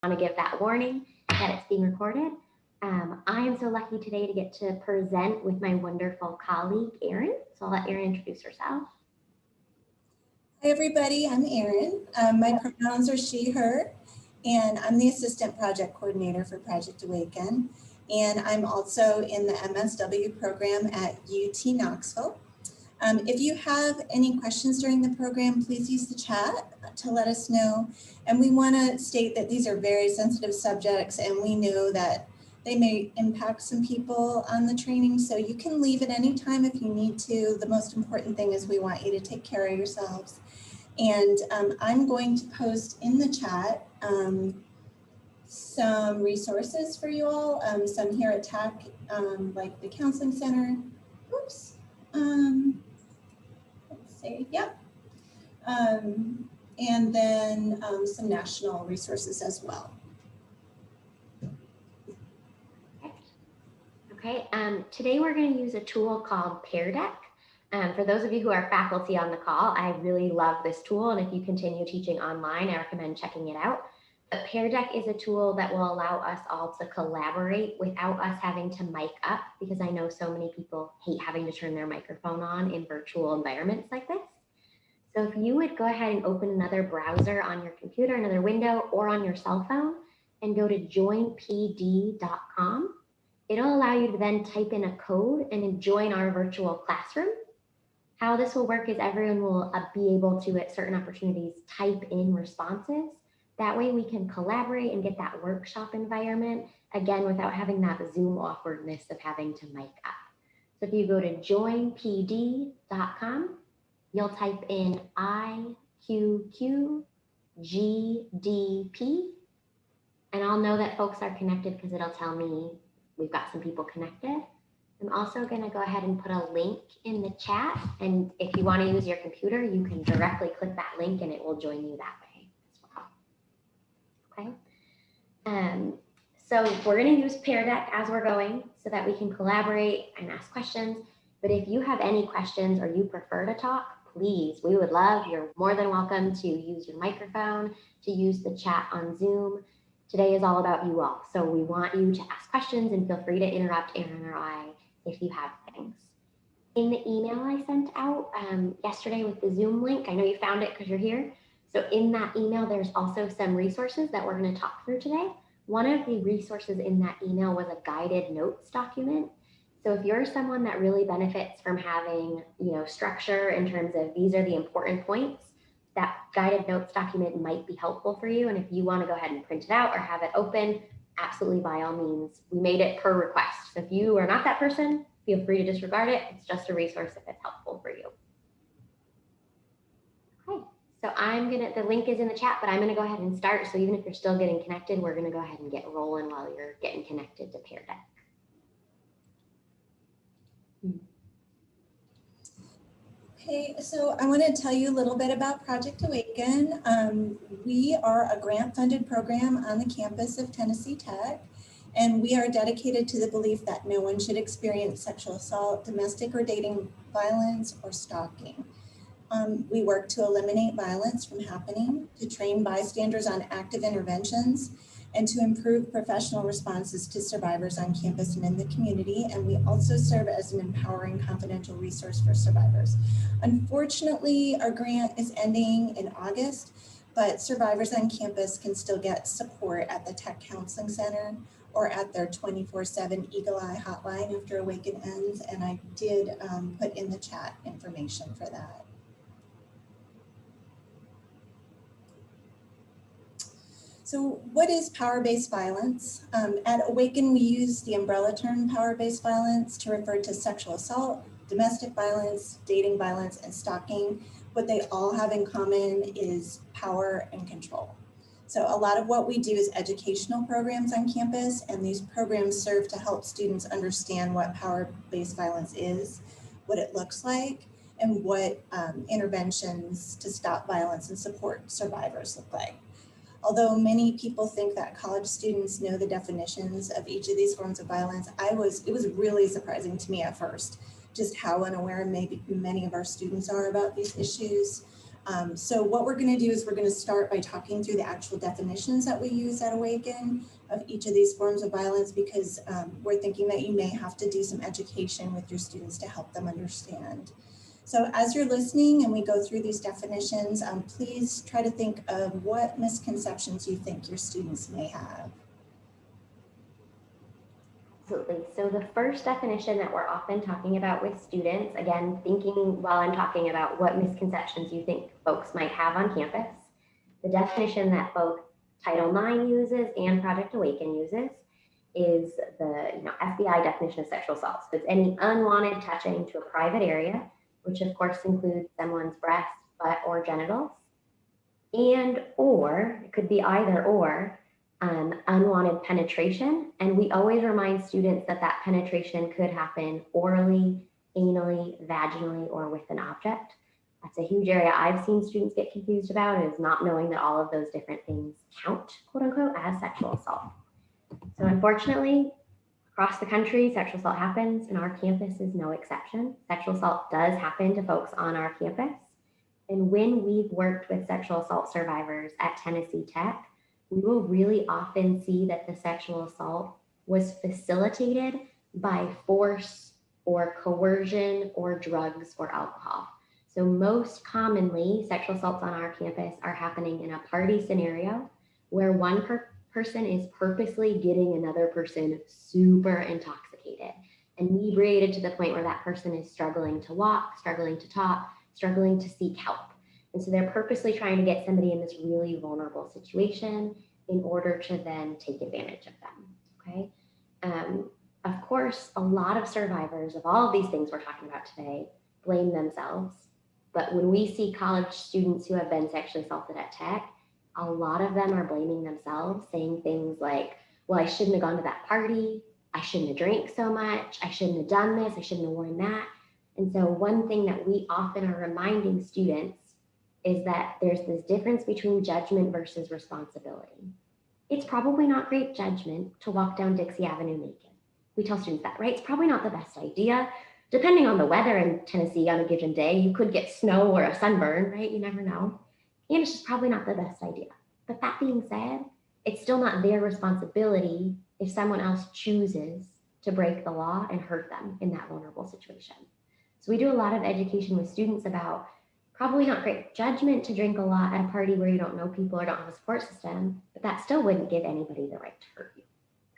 want to give that warning that it's being recorded. I am so lucky today to get to present with my wonderful colleague, Erin. So I'll let Erin introduce herself. Hi, everybody. I'm Erin. My pronouns are she, her, and I'm the assistant project coordinator for Project Awaken. And I'm also in the MSW program at UT Knoxville. If you have any questions during the program, please use the chat to let us know. And we want to state that these are very sensitive subjects, and we know that they may impact some people on the training. So you can leave at any time if you need to. The most important thing is we want you to take care of yourselves. And I'm going to post in the chat some resources for you all, some here at TAC, like the Counseling Center. Oops. Let's see, yep. And then some national resources as well. Okay, today we're going to use a tool called Pear Deck. For those of you who are faculty on the call, I really love this tool, and if you continue teaching online, I recommend checking it out. But Pear Deck is a tool that will allow us all to collaborate without us having to mic up, because I know so many people hate having to turn their microphone on in virtual environments like this. So if you would go ahead and open another browser on your computer, another window, or on your cell phone, and go to joinpd.com. It'll allow you to then type in a code and join our virtual classroom. How this will work is everyone will be able to, at certain opportunities, type in responses. That way we can collaborate and get that workshop environment, again, without having that Zoom awkwardness of having to mic up. So if you go to joinpd.com, you'll type in IQQGDP, and I'll know that folks are connected because it'll tell me we've got some people connected. I'm also going to go ahead and put a link in the chat. And if you want to use your computer, you can directly click that link and it will join you that way as well. Okay. So we're going to use Pear Deck as we're going so that we can collaborate and ask questions. But if you have any questions or you prefer to talk, please, we would love, you're more than welcome to use your microphone, to use the chat on Zoom. Today is all about you all. So we want you to ask questions and feel free to interrupt Erin or I if you have things. In the email I sent out yesterday with the Zoom link, I know you found it because you're here. So in that email, there's also some resources that we're going to talk through today. One of the resources in that email was a guided notes document. So if you're someone that really benefits from having, structure in terms of these are the important points, that guided notes document might be helpful for you. And if you want to go ahead and print it out or have it open, absolutely, by all means. We made it per request. So if you are not that person, feel free to disregard it. It's just a resource if it's helpful for you. Okay, so the link is in the chat, but I'm going to go ahead and start. So even if you're still getting connected, we're going to go ahead and get rolling while you're getting connected to Pear Deck. Okay, so I want to tell you a little bit about Project Awaken. We are a grant-funded program on the campus of Tennessee Tech, and we are dedicated to the belief that no one should experience sexual assault, domestic or dating violence, or stalking. We work to eliminate violence from happening, to train bystanders on active interventions, and to improve professional responses to survivors on campus and in the community. And we also serve as an empowering confidential resource for survivors. Unfortunately, our grant is ending in August, but survivors on campus can still get support at the Tech Counseling Center or at their 24/7 Eagle Eye hotline after Awaken ends. And I did put in the chat information for that. So what is power-based violence? At Awaken, we use the umbrella term power-based violence to refer to sexual assault, domestic violence, dating violence, and stalking. What they all have in common is power and control. So a lot of what we do is educational programs on campus, and these programs serve to help students understand what power-based violence is, what it looks like, and what interventions to stop violence and support survivors look like. Although many people think that college students know the definitions of each of these forms of violence, it was really surprising to me at first, just how unaware maybe many of our students are about these issues. So what we're going to do is we're going to start by talking through the actual definitions that we use at Awaken of each of these forms of violence, because we're thinking that you may have to do some education with your students to help them understand. So as you're listening and we go through these definitions, please try to think of what misconceptions you think your students may have. Absolutely. So the first definition that we're often talking about with students, again, thinking while I'm talking about what misconceptions you think folks might have on campus, the definition that both Title IX uses and Project Awaken uses is the FBI definition of sexual assault. So it's any unwanted touching to a private area, which of course includes someone's breast, butt, or genitals, and or, it could be either or, unwanted penetration. And we always remind students that that penetration could happen orally, anally, vaginally, or with an object. That's a huge area I've seen students get confused about, is not knowing that all of those different things count, quote unquote, as sexual assault. So unfortunately, across the country, sexual assault happens, and our campus is no exception. Sexual assault does happen to folks on our campus. And when we've worked with sexual assault survivors at Tennessee Tech, we will really often see that the sexual assault was facilitated by force or coercion or drugs or alcohol. So most commonly, sexual assaults on our campus are happening in a party scenario where one person is purposely getting another person super intoxicated, inebriated to the point where that person is struggling to walk, struggling to talk, struggling to seek help. And so they're purposely trying to get somebody in this really vulnerable situation in order to then take advantage of them, okay? Of course, a lot of survivors of all of these things we're talking about today blame themselves. But when we see college students who have been sexually assaulted at Tech, a lot of them are blaming themselves, saying things like, well, I shouldn't have gone to that party. I shouldn't have drank so much. I shouldn't have done this. I shouldn't have worn that. And so one thing that we often are reminding students is that there's this difference between judgment versus responsibility. It's probably not great judgment to walk down Dixie Avenue naked. We tell students that, right? It's probably not the best idea. Depending on the weather in Tennessee on a given day, you could get snow or a sunburn, right? You never know. And it's just probably not the best idea. But that being said, it's still not their responsibility if someone else chooses to break the law and hurt them in that vulnerable situation. So we do a lot of education with students about probably not great judgment to drink a lot at a party where you don't know people or don't have a support system, but that still wouldn't give anybody the right to hurt you,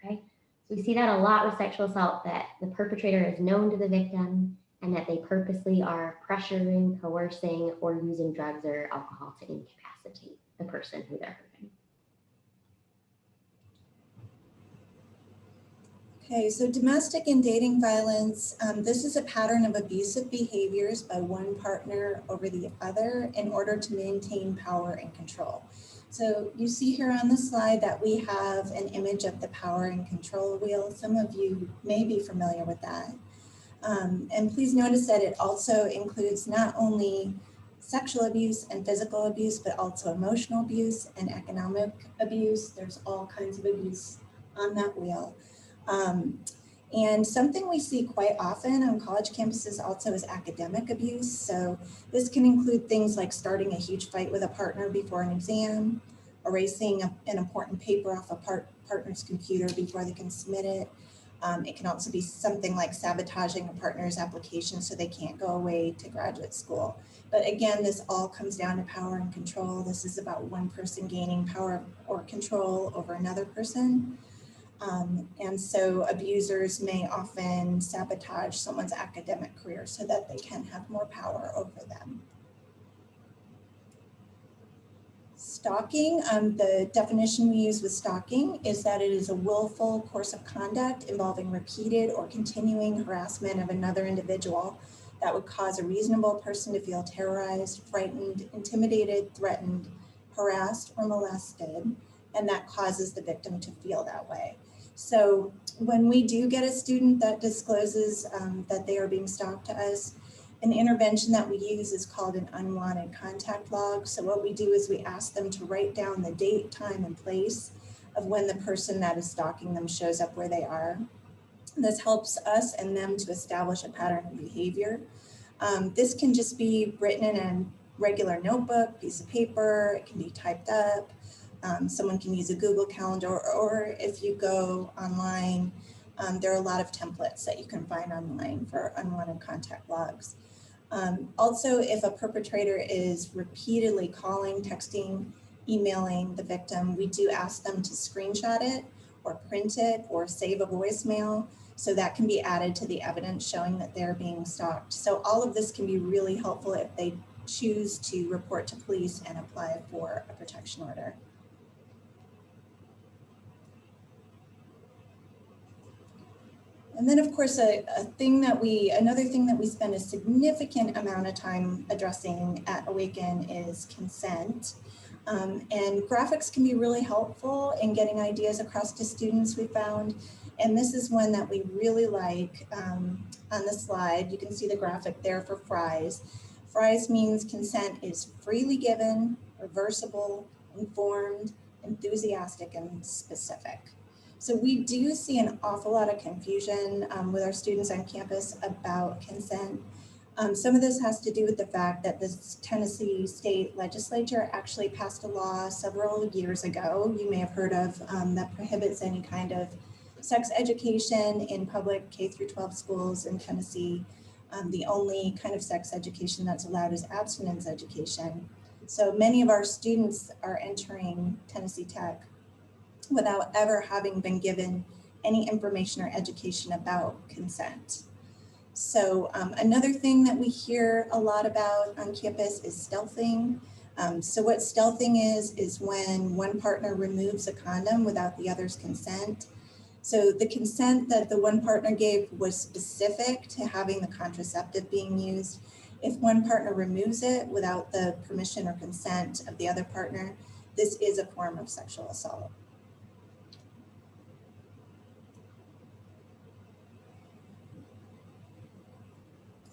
okay? So we see that a lot with sexual assault, that the perpetrator is known to the victim and that they purposely are pressuring, coercing, or using drugs or alcohol to incapacitate the person who they're hurting. Okay, so domestic and dating violence, this is a pattern of abusive behaviors by one partner over the other in order to maintain power and control. So you see here on the slide that we have an image of the power and control wheel. Some of you may be familiar with that. And please notice that it also includes not only sexual abuse and physical abuse, but also emotional abuse and economic abuse. There's all kinds of abuse on that wheel. And something we see quite often on college campuses also is academic abuse. So this can include things like starting a huge fight with a partner before an exam, erasing an important paper off a partner's computer before they can submit it. It can also be something like sabotaging a partner's application so they can't go away to graduate school. But again, this all comes down to power and control. This is about one person gaining power or control over another person. And so abusers may often sabotage someone's academic career so that they can have more power over them. Stalking, the definition we use with stalking is that it is a willful course of conduct involving repeated or continuing harassment of another individual that would cause a reasonable person to feel terrorized, frightened, intimidated, threatened, harassed, or molested, and that causes the victim to feel that way. So when we do get a student that discloses that they are being stalked to us, an intervention that we use is called an unwanted contact log. So what we do is we ask them to write down the date, time, and place of when the person that is stalking them shows up where they are. This helps us and them to establish a pattern of behavior. This can just be written in a regular notebook, piece of paper, it can be typed up. Someone can use a Google Calendar, or if you go online, there are a lot of templates that you can find online for unwanted contact logs. Also, if a perpetrator is repeatedly calling, texting, emailing the victim, we do ask them to screenshot it or print it or save a voicemail, so that can be added to the evidence showing that they're being stalked. So all of this can be really helpful if they choose to report to police and apply for a protection order. And then, of course, another thing that we spend a significant amount of time addressing at Awaken is consent. And graphics can be really helpful in getting ideas across to students, we found. And this is one that we really like. On the slide, you can see the graphic there for FRIES. FRIES means consent is freely given, reversible, informed, enthusiastic, and specific. So we do see an awful lot of confusion with our students on campus about consent. Some of this has to do with the fact that the Tennessee State Legislature actually passed a law several years ago, you may have heard of, that prohibits any kind of sex education in public K-12 schools in Tennessee. The only kind of sex education that's allowed is abstinence education. So many of our students are entering Tennessee Tech without ever having been given any information or education about consent. So another thing that we hear a lot about on campus is stealthing. So what stealthing is when one partner removes a condom without the other's consent. So the consent that the one partner gave was specific to having the contraceptive being used. If one partner removes it without the permission or consent of the other partner, this is a form of sexual assault.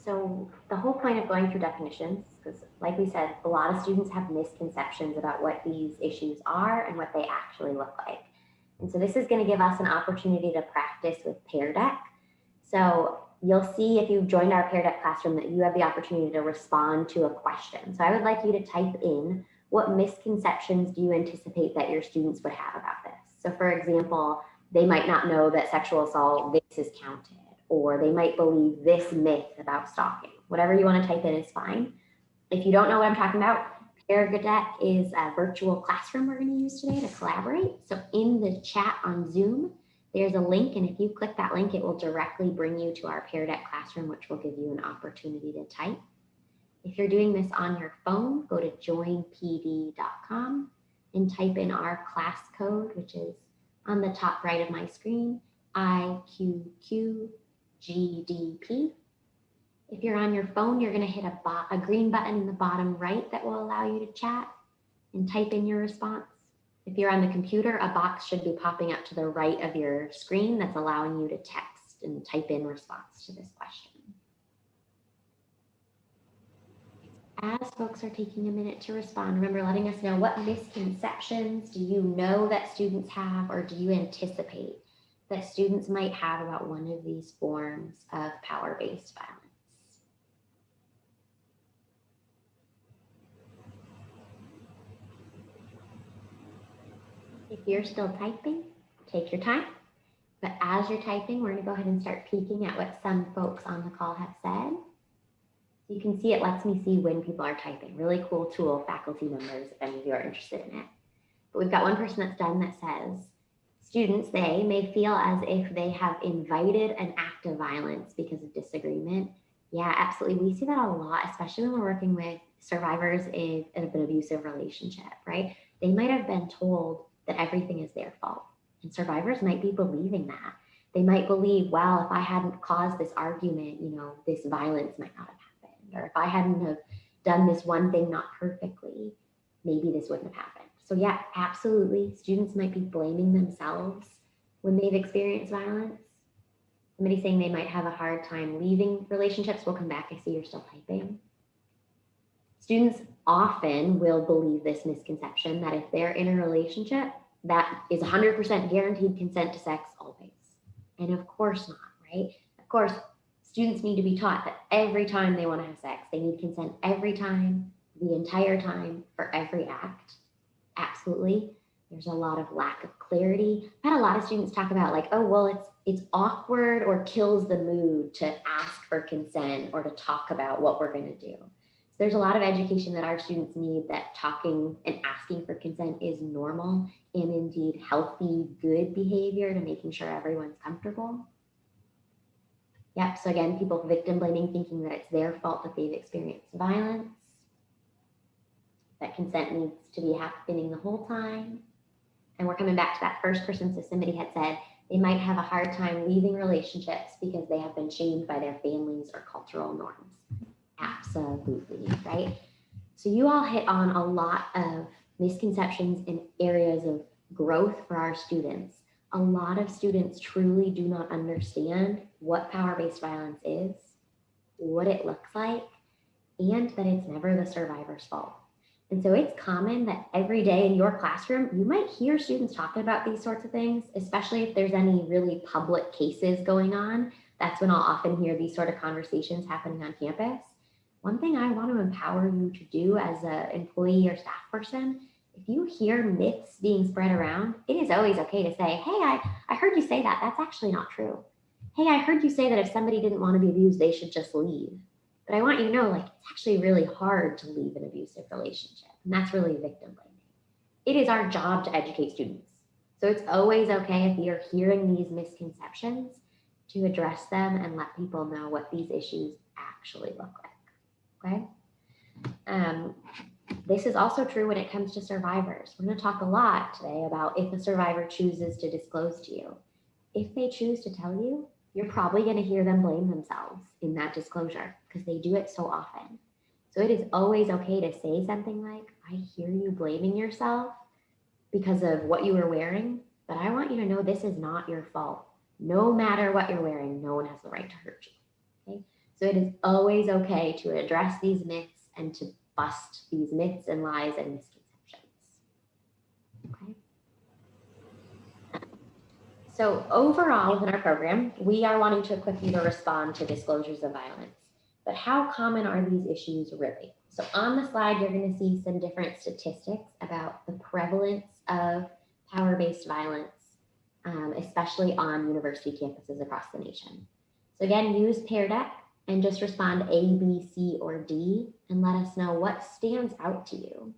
So the whole point of going through definitions, because like we said, a lot of students have misconceptions about what these issues are and what they actually look like. And so this is going to give us an opportunity to practice with Pear Deck. So you'll see if you've joined our Pear Deck classroom that you have the opportunity to respond to a question. So I would like you to type in, what misconceptions do you anticipate that your students would have about this? So for example, they might not know that sexual assault, this is counted, or they might believe this myth about stalking. Whatever you want to type in is fine. If you don't know what I'm talking about, Pear Deck is a virtual classroom we're going to use today to collaborate. So in the chat on Zoom, there's a link, and if you click that link, it will directly bring you to our Pear Deck classroom, which will give you an opportunity to type. If you're doing this on your phone, go to joinpd.com and type in our class code, which is on the top right of my screen, IQQGDP. If you're on your phone, you're going to hit a green button in the bottom right that will allow you to chat and type in your response. If you're on the computer, a box should be popping up to the right of your screen that's allowing you to text and type in response to this question. As folks are taking a minute to respond, remember letting us know, what misconceptions do you know that students have, or do you anticipate that students might have about one of these forms of power-based violence? If you're still typing, take your time. But as you're typing, we're going to go ahead and start peeking at what some folks on the call have said. You can see it lets me see when people are typing. Really cool tool, faculty members, if any of you are interested in it. But we've got one person that's done that says, students, they may feel as if they have invited an act of violence because of disagreement. Yeah, absolutely. We see that a lot, especially when we're working with survivors of an abusive relationship, right? They might have been told that everything is their fault. And survivors might be believing that. They might believe, well, if I hadn't caused this argument, this violence might not have happened. Or if I hadn't have done this one thing not perfectly, maybe this wouldn't have happened. So yeah, absolutely. Students might be blaming themselves when they've experienced violence. Somebody saying they might have a hard time leaving relationships. We'll come back. I see you're still typing. Students often will believe this misconception that if they're in a relationship, that is 100% guaranteed consent to sex always. And of course not, right? Of course, students need to be taught that every time they want to have sex, they need consent every time. the entire time for every act? Absolutely. There's a lot of lack of clarity. I've had a lot of students talk about like, oh, well, it's awkward or kills the mood to ask for consent or to talk about what we're going to do. So there's a lot of education that our students need, that talking and asking for consent is normal and indeed healthy, good behavior to making sure everyone's comfortable. Yep, so again, people victim blaming, thinking that it's their fault that they've experienced violence, that consent needs to be happening the whole time. And we're coming back to that first person. So somebody had said they might have a hard time leaving relationships because they have been shamed by their families or cultural norms. Absolutely, right? So you all hit on a lot of misconceptions in areas of growth for our students. A lot of students truly do not understand what power-based violence is, what it looks like, and that it's never the survivor's fault. And so it's common that every day in your classroom, you might hear students talking about these sorts of things, especially if there's any really public cases going on. That's when I'll often hear these sort of conversations happening on campus. One thing I want to empower you to do as an employee or staff person, if you hear myths being spread around, it is always okay to say, hey, I heard you say that. That's actually not true. Hey, I heard you say that if somebody didn't want to be abused, they should just leave. But I want you to know, like, it's actually really hard to leave an abusive relationship. And that's really victim blaming. It is our job to educate students. So it's always okay if you're hearing these misconceptions to address them and let people know what these issues actually look like, okay? This is also true when it comes to survivors. We're going to talk a lot today about if a survivor chooses to disclose to you. If they choose to tell you, you're probably going to hear them blame themselves in that disclosure because they do it so often. So it is always okay to say something like, I hear you blaming yourself because of what you were wearing, but I want you to know this is not your fault. No matter what you're wearing, no one has the right to hurt you. Okay? So it is always okay to address these myths and to bust these myths and lies and misconceptions. Okay? So overall in our program, we are wanting to equip you to respond to disclosures of violence. But how common are these issues really? So on the slide, you're going to see some different statistics about the prevalence of power-based violence, especially on university campuses across the nation. So again, use Pear Deck and just respond A, B, C, or D, and let us know what stands out to you.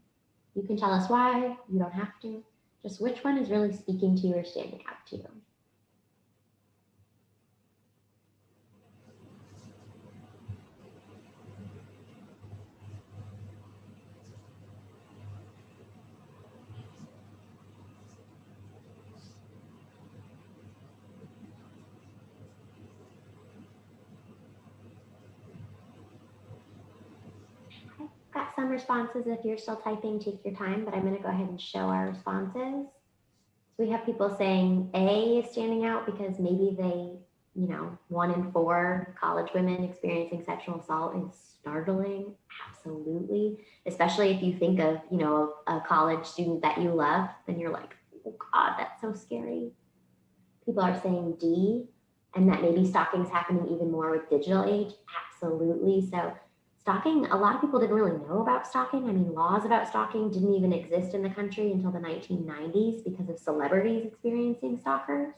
You can tell us why, you don't have to. Just which one is really speaking to you or standing out to you. Got some responses. If you're still typing, take your time, but I'm going to go ahead and show our responses. So we have people saying A is standing out because maybe they, 1 in 4 college women experiencing sexual assault is startling. Absolutely. Especially if you think of, a college student that you love, then you're like, oh God, that's so scary. People are saying D, and that maybe stalking is happening even more with digital age. Absolutely. So stalking, a lot of people didn't really know about stalking. I mean, laws about stalking didn't even exist in the country until the 1990s because of celebrities experiencing stalkers.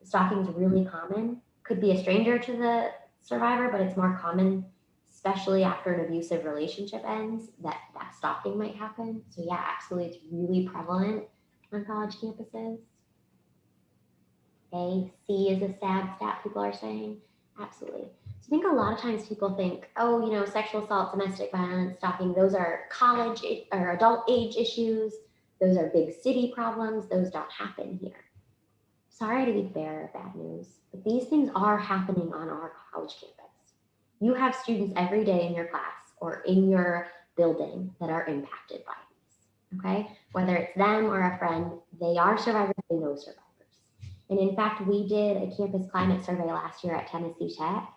Stalking is really common. Could be a stranger to the survivor, but it's more common, especially after an abusive relationship ends, that stalking might happen. So yeah, absolutely, it's really prevalent on college campuses. A, C is a sad stat, people are saying. Absolutely. So I think a lot of times people think, oh, sexual assault, domestic violence, stalking, those are college or adult age issues. Those are big city problems. Those don't happen here. Sorry to be the bearer of bad news, but these things are happening on our college campus. You have students every day in your class or in your building that are impacted by these, okay? Whether it's them or a friend, they are survivors, they know survivors. And in fact, we did a campus climate survey last year at Tennessee Tech,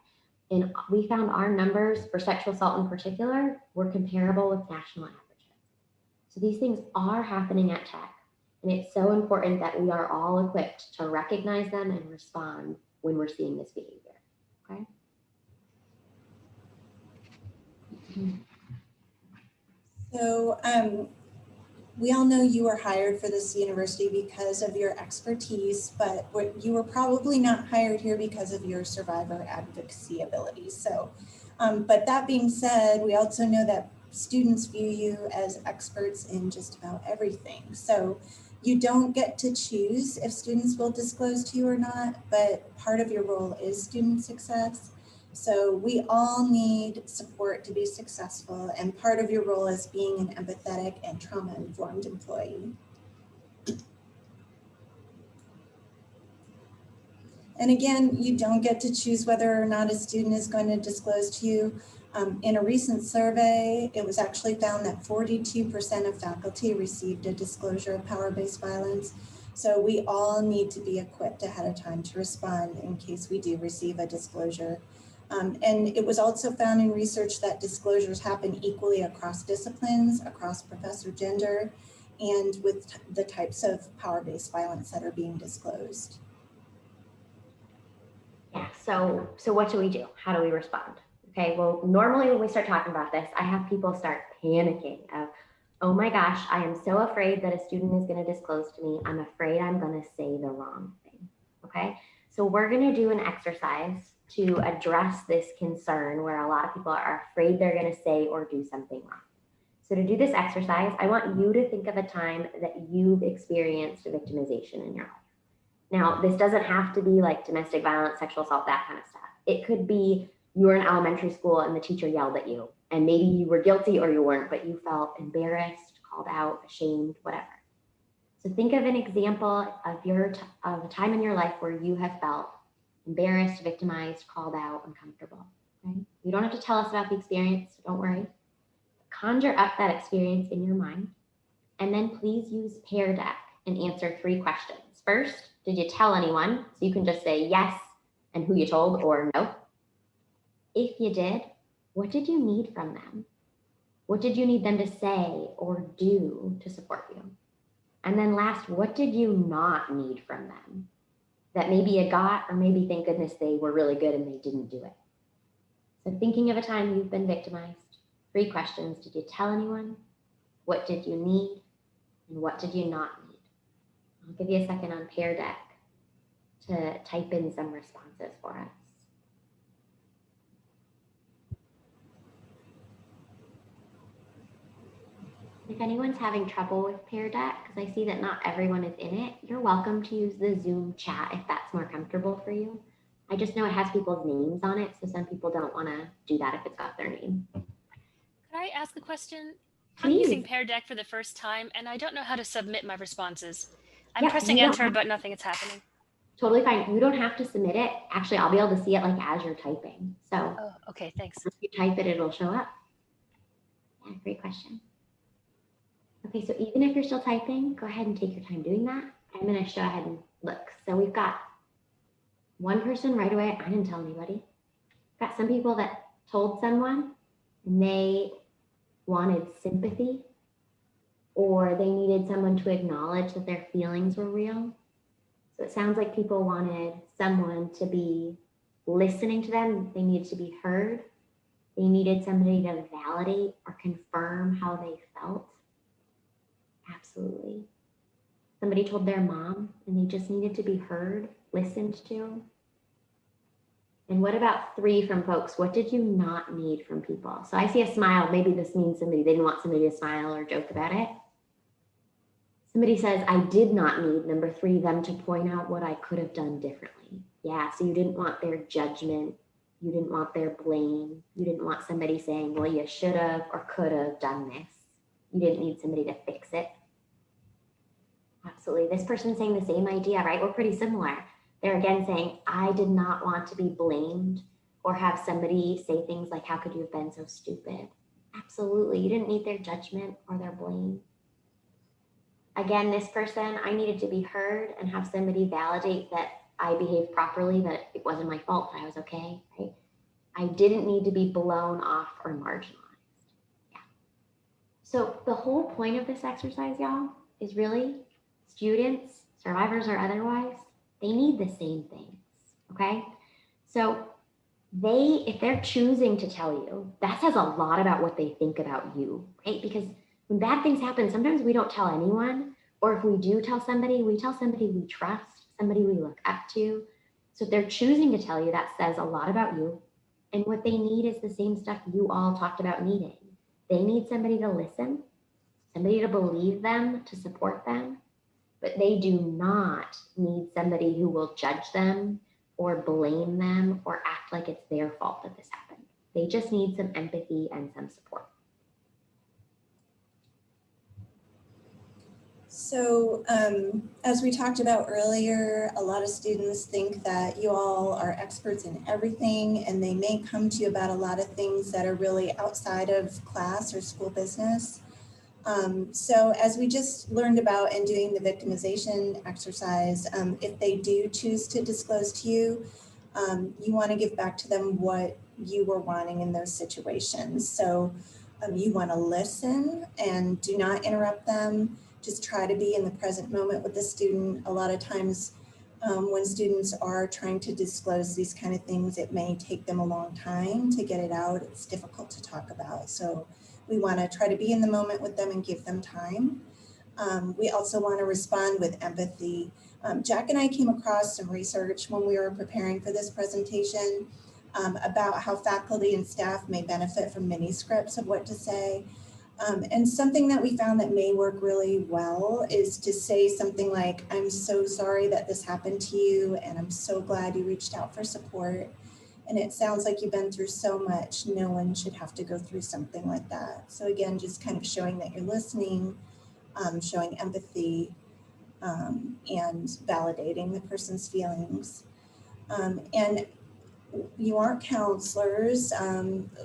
and we found our numbers for sexual assault in particular were comparable with national averages. So these things are happening at Tech, and it's so important that we are all equipped to recognize them and respond when we're seeing this behavior, okay? So we all know you were hired for this university because of your expertise, but you were probably not hired here because of your survivor advocacy abilities. So, but that being said, we also know that students view you as experts in just about everything. So you don't get to choose if students will disclose to you or not, but part of your role is student success. So we all need support to be successful, and part of your role is being an empathetic and trauma-informed employee. And again, you don't get to choose whether or not a student is going to disclose to you. In a recent survey, it was actually found that 42% of faculty received a disclosure of power-based violence. So we all need to be equipped ahead of time to respond in case we do receive a disclosure. And it was also found in research that disclosures happen equally across disciplines, across professor gender, and with the types of power-based violence that are being disclosed. Yeah, so what do we do? How do we respond? Okay, well, normally when we start talking about this, I have people start panicking of, oh my gosh, I am so afraid that a student is going to disclose to me. I'm afraid I'm going to say the wrong thing. Okay, so we're going to do an exercise to address this concern where a lot of people are afraid they're going to say or do something wrong. So to do this exercise, I want you to think of a time that you've experienced victimization in your life. Now, this doesn't have to be like domestic violence, sexual assault, that kind of stuff. It could be you were in elementary school and the teacher yelled at you, and maybe you were guilty or you weren't, but you felt embarrassed, called out, ashamed, whatever. So think of an example of of a time in your life where you have felt embarrassed, victimized, called out, uncomfortable. Okay? You don't have to tell us about the experience, don't worry. Conjure up that experience in your mind, and then please use Pear Deck and answer 3 questions. First, did you tell anyone? So you can just say yes and who you told, or no. If you did, what did you need from them? What did you need them to say or do to support you? And then last, what did you not need from them that maybe you got, or maybe thank goodness they were really good and they didn't do it? So thinking of a time you've been victimized, 3 questions. Did you tell anyone? What did you need? And what did you not need? I'll give you a second on Pear Deck to type in some responses for us. If anyone's having trouble with Pear Deck, because I see that not everyone is in it, you're welcome to use the Zoom chat if that's more comfortable for you. I just know it has people's names on it, so some people don't want to do that if it's got their name. Could I ask a question? Please. I'm using Pear Deck for the first time, and I don't know how to submit my responses. I'm Yeah, pressing enter, but nothing is happening. Totally fine. You don't have to submit it. Actually, I'll be able to see it like as you're typing. So Oh, okay, thanks. if you type it, it'll show up. Yeah, great question. Okay, so even if you're still typing, go ahead and take your time doing that. I'm going to show ahead and look. So we've got one person right away. I didn't tell anybody. Got some people that told someone and they wanted sympathy, or they needed someone to acknowledge that their feelings were real. So it sounds like people wanted someone to be listening to them. They needed to be heard. They needed somebody to validate or confirm how they felt. Absolutely. Somebody told their mom and they just needed to be heard, listened to. And what about 3 from folks? What did you not need from people? So I see a smile. Maybe this means they didn't want somebody to smile or joke about it. Somebody says, I did not need, number 3, them to point out what I could have done differently. Yeah, so you didn't want their judgment. You didn't want their blame. You didn't want somebody saying, well, you should have or could have done this. You didn't need somebody to fix it. Absolutely. This person's saying the same idea, right? We're pretty similar. They're again saying, I did not want to be blamed or have somebody say things like, how could you have been so stupid? Absolutely. You didn't need their judgment or their blame. Again, this person, I needed to be heard and have somebody validate that I behaved properly, that it wasn't my fault, that I was okay, right? I didn't need to be blown off or marginalized. Yeah. So the whole point of this exercise, y'all, is really students, survivors or otherwise, they need the same things, okay? So if they're choosing to tell you, that says a lot about what they think about you, right? Because when bad things happen, sometimes we don't tell anyone, or if we do tell somebody, we tell somebody we trust, somebody we look up to. So if they're choosing to tell you, that says a lot about you. And what they need is the same stuff you all talked about needing. They need somebody to listen, somebody to believe them, to support them, but they do not need somebody who will judge them or blame them or act like it's their fault that this happened. They just need some empathy and some support. So as we talked about earlier, a lot of students think that you all are experts in everything, and they may come to you about a lot of things that are really outside of class or school business. So as we just learned about in doing the victimization exercise, if they do choose to disclose to you, you want to give back to them what you were wanting in those situations. So you want to listen and do not interrupt them. Just try to be in the present moment with the student. A lot of times when students are trying to disclose these kind of things, it may take them a long time to get it out. It's difficult to talk about. So we want to try to be in the moment with them and give them time. We also want to respond with empathy. Jack and I came across some research when we were preparing for this presentation about how faculty and staff may benefit from mini scripts of what to say. And something that we found that may work really well is to say something like, I'm so sorry that this happened to you, and I'm so glad you reached out for support. And it sounds like you've been through so much. No one should have to go through something like that. So again, just kind of showing that you're listening, showing empathy, and validating the person's feelings. And you aren't counselors,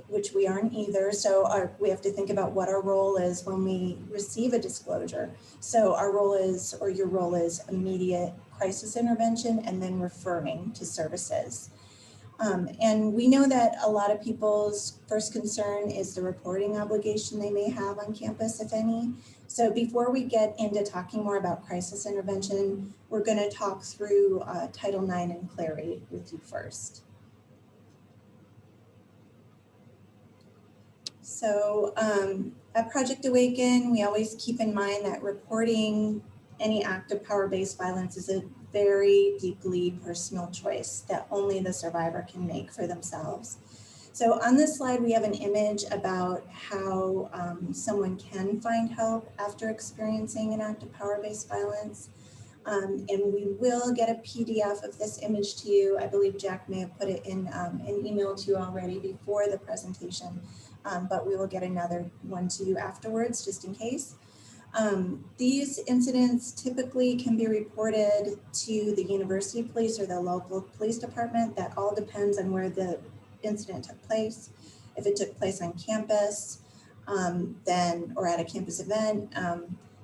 which we aren't either. So we have to think about what our role is when we receive a disclosure. So our role is, or your role is, immediate crisis intervention and then referring to services. And we know that a lot of people's first concern is the reporting obligation they may have on campus, if any. So before we get into talking more about crisis intervention, we're going to talk through Title IX and Clary with you first. So at Project Awaken, we always keep in mind that reporting any act of power-based violence is a very deeply personal choice that only the survivor can make for themselves. So on this slide, we have an image about how someone can find help after experiencing an act of power-based violence. And we will get a PDF of this image to you. I believe Jack may have put it in an email to you already before the presentation, but we will get another one to you afterwards, just in case. These incidents typically can be reported to the university police or the local police department. That all depends on where the incident took place. If it took place on campus, or at a campus event,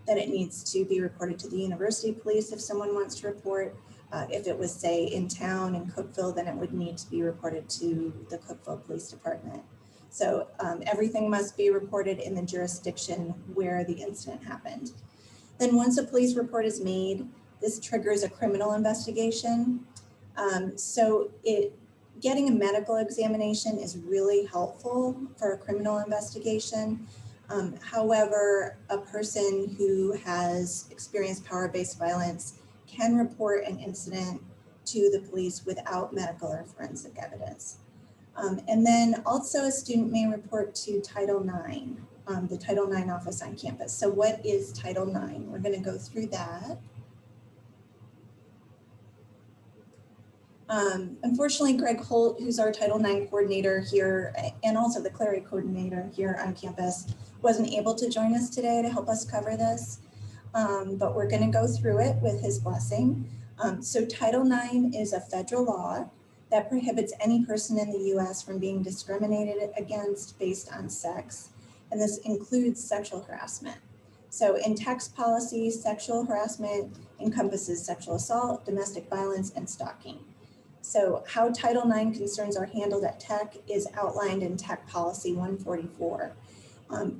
then it needs to be reported to the university police if someone wants to report. If it was, say, in town in Cookeville, then it would need to be reported to the Cookeville Police Department. So everything must be reported in the jurisdiction where the incident happened. Then once a police report is made, this triggers a criminal investigation. Getting a medical examination is really helpful for a criminal investigation. However, a person who has experienced power-based violence can report an incident to the police without medical or forensic evidence. And then also a student may report to Title IX, the Title IX office on campus. So what is Title IX? We're going to go through that. Unfortunately, Greg Holt, who's our Title IX coordinator here and also the Clary coordinator here on campus, wasn't able to join us today to help us cover this, but we're going to go through it with his blessing. So Title IX is a federal law that prohibits any person in the US from being discriminated against based on sex, and this includes sexual harassment. So in text policy, sexual harassment encompasses sexual assault, domestic violence, and stalking. So how Title IX concerns are handled at Tech is outlined in Tech Policy 144.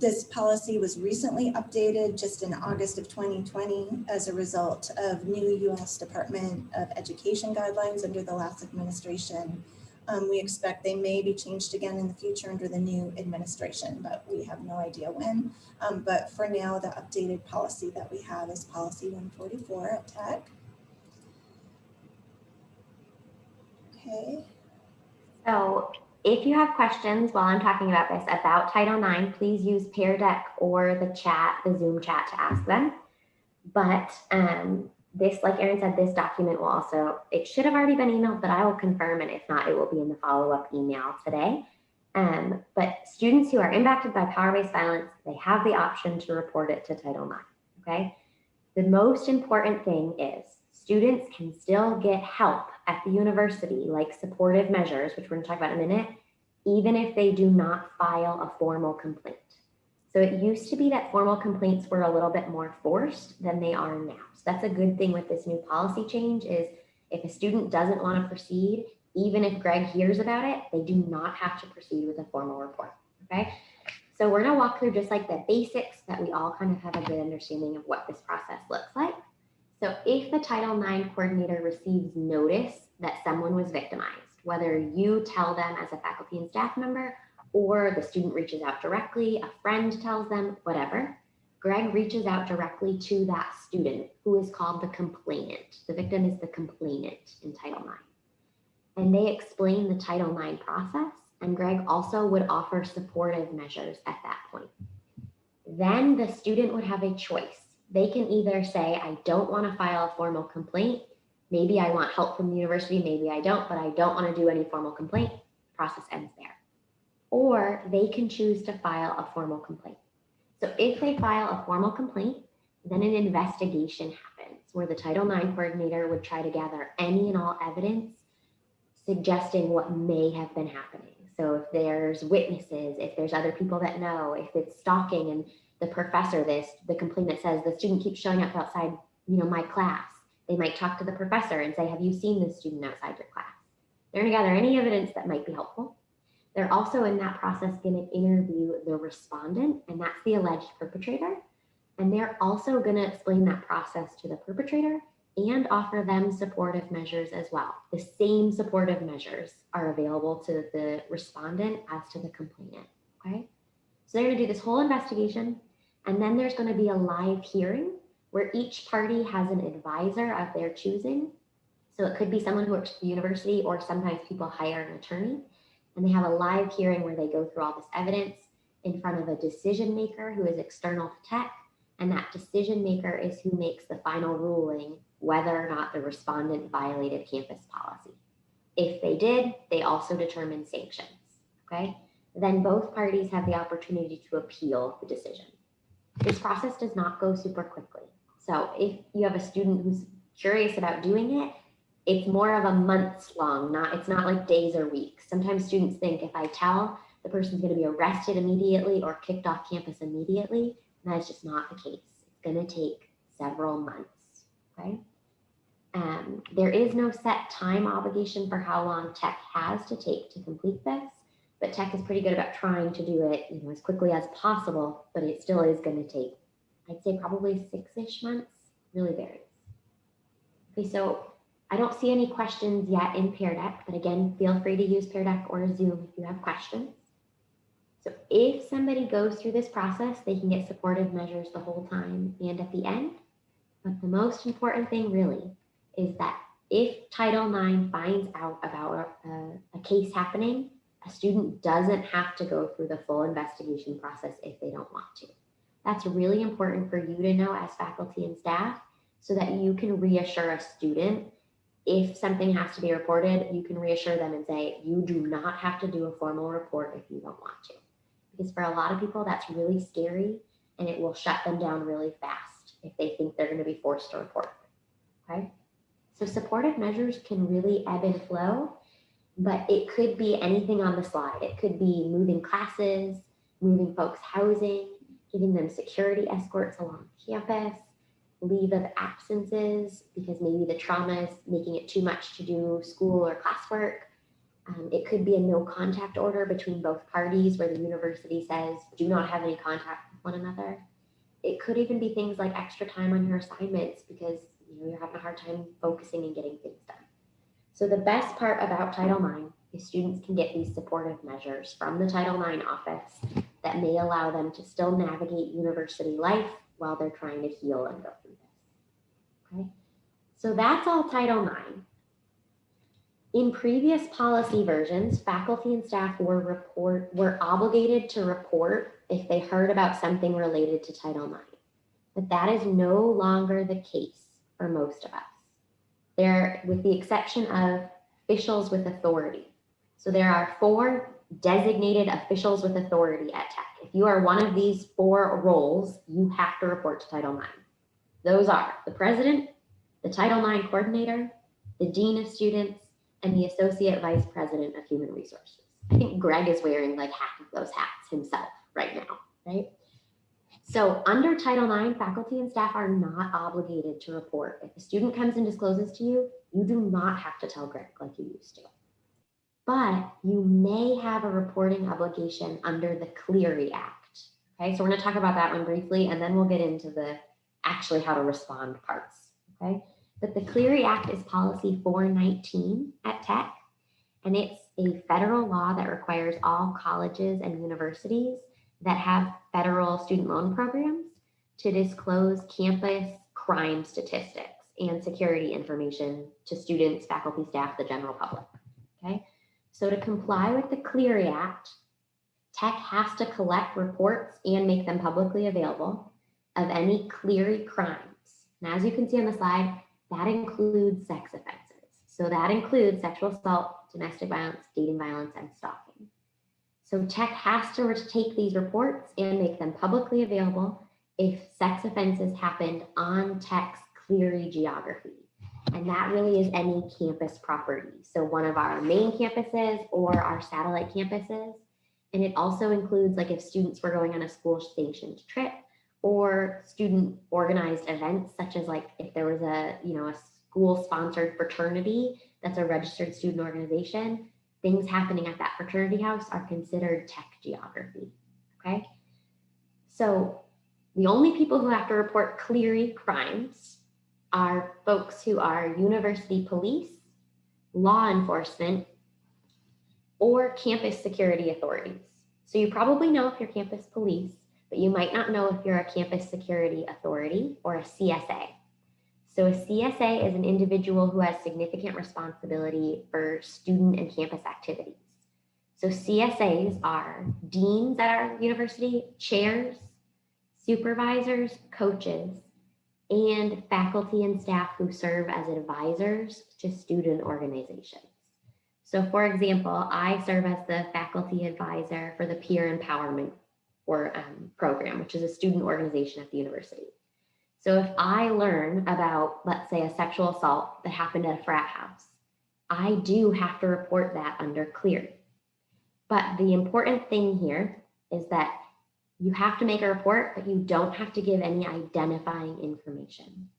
This policy was recently updated just in August of 2020 as a result of new US Department of Education guidelines under the last administration We expect they may be changed again in the future under the new administration, but we have no idea when. But for now, the updated policy that we have is policy 144 at Tech. Okay. So if you have questions while I'm talking about this about Title IX, please use Pear Deck or the chat, the Zoom chat to ask them. But this, like Erin said, this document will also, it should have already been emailed, but I will confirm, and if not, it will be in the follow-up email today. But students who are impacted by power-based violence, they have the option to report it to Title IX, okay? The most important thing is students can still get help at the university, like supportive measures, which we're gonna talk about in a minute, even if they do not file a formal complaint. So it used to be that formal complaints were a little bit more forced than they are now. So that's a good thing with this new policy change is if a student doesn't want to proceed, even if Greg hears about it, they do not have to proceed with a formal report, okay? So we're gonna walk through just like the basics that we all kind of have a good understanding of what this process looks like. So if the Title IX coordinator receives notice that someone was victimized, whether you tell them as a faculty and staff member, or the student reaches out directly, a friend tells them, whatever, Greg reaches out directly to that student who is called the complainant. The victim is the complainant in Title IX. And they explain the Title IX process, and Greg also would offer supportive measures at that point. Then the student would have a choice. They can either say, I don't want to file a formal complaint. Maybe I want help from the university, maybe I don't, but I don't want to do any formal complaint. Process ends there. Or they can choose to file a formal complaint. So if they file a formal complaint, then an investigation happens where the Title IX coordinator would try to gather any and all evidence suggesting what may have been happening. So if there's witnesses, if there's other people that know, if it's stalking and the professor, the complainant says the student keeps showing up outside, my class, they might talk to the professor and say, have you seen this student outside your class? They're gonna gather any evidence that might be helpful. They're also in that process going to interview the respondent, and that's the alleged perpetrator. And they're also going to explain that process to the perpetrator and offer them supportive measures as well. The same supportive measures are available to the respondent as to the complainant, okay? So they're going to do this whole investigation, and then there's going to be a live hearing where each party has an advisor of their choosing. So it could be someone who works at the university, or sometimes people hire an attorney. And they have a live hearing where they go through all this evidence in front of a decision maker who is external to Tech. And that decision maker is who makes the final ruling whether or not the respondent violated campus policy. If they did, they also determine sanctions, okay? Then both parties have the opportunity to appeal the decision. This process does not go super quickly. So if you have a student who's curious about doing it, it's more of a months long, it's not like days or weeks. Sometimes students think if I tell the person's going to be arrested immediately or kicked off campus immediately, and that's just not the case. It's going to take several months, okay? There is no set time obligation for how long Tech has to take to complete this, but Tech is pretty good about trying to do it as quickly as possible, but it still is going to take, I'd say probably 6-ish months, really varies. Okay, so I don't see any questions yet in Pear Deck, but again, feel free to use Pear Deck or Zoom if you have questions. So if somebody goes through this process, they can get supportive measures the whole time and at the end. But the most important thing really is that if Title IX finds out about a case happening, a student doesn't have to go through the full investigation process if they don't want to. That's really important for you to know as faculty and staff so that you can reassure a student. If something has to be reported, you can reassure them and say, you do not have to do a formal report if you don't want to. Because for a lot of people, that's really scary and it will shut them down really fast if they think they're going to be forced to report, okay? So supportive measures can really ebb and flow, but it could be anything on the slide. It could be moving classes, moving folks' housing, giving them security escorts along campus, leave of absences because maybe the trauma is making it too much to do school or classwork. It could be a no contact order between both parties where the university says, do not have any contact with one another. It could even be things like extra time on your assignments because you're having a hard time focusing and getting things done. So the best part about Title IX is students can get these supportive measures from the Title IX office that may allow them to still navigate university life while they're trying to heal and go through this. Okay, so that's all Title IX. In previous policy versions, faculty and staff were obligated to report if they heard about something related to Title IX. But that is no longer the case for most of us. There, with the exception of officials with authority. So there are 4 designated officials with authority at Tech. If you are one of these 4 roles, you have to report to Title IX. Those are the president, the Title IX coordinator, the dean of students, and the associate vice president of human resources. I think Greg is wearing like half of those hats himself right now, right? So under Title IX, faculty and staff are not obligated to report. If a student comes and discloses to you, you do not have to tell Greg like you used to. But you may have a reporting obligation under the Clery Act. Okay, so we're gonna talk about that one briefly, and then we'll get into the actually how to respond parts, okay? But the Clery Act is policy 419 at Tech, and it's a federal law that requires all colleges and universities that have federal student loan programs to disclose campus crime statistics and security information to students, faculty, staff, the general public, okay? So to comply with the Clery Act, Tech has to collect reports and make them publicly available of any Clery crimes. And as you can see on the slide, that includes sex offenses. So that includes sexual assault, domestic violence, dating violence, and stalking. So Tech has to take these reports and make them publicly available if sex offenses happened on Tech's Clery geography. And that really is any campus property. So one of our main campuses or our satellite campuses. And it also includes like if students were going on a school sanctioned trip or student organized events, such as like if there was a school sponsored fraternity that's a registered student organization, things happening at that fraternity house are considered Tech geography, okay? So the only people who have to report Clery crimes are folks who are university police, law enforcement, or campus security authorities. So you probably know if you're campus police, but you might not know if you're a campus security authority or a CSA. So a CSA is an individual who has significant responsibility for student and campus activities. So CSAs are deans at our university, chairs, supervisors, coaches, and faculty and staff who serve as advisors to student organizations. So for example, I serve as the faculty advisor for the Peer Empowerment program, which is a student organization at the university. So if I learn about, let's say, a sexual assault that happened at a frat house, I do have to report that under Clery. But the important thing here is that you have to make a report, but you don't have to give any identifying information.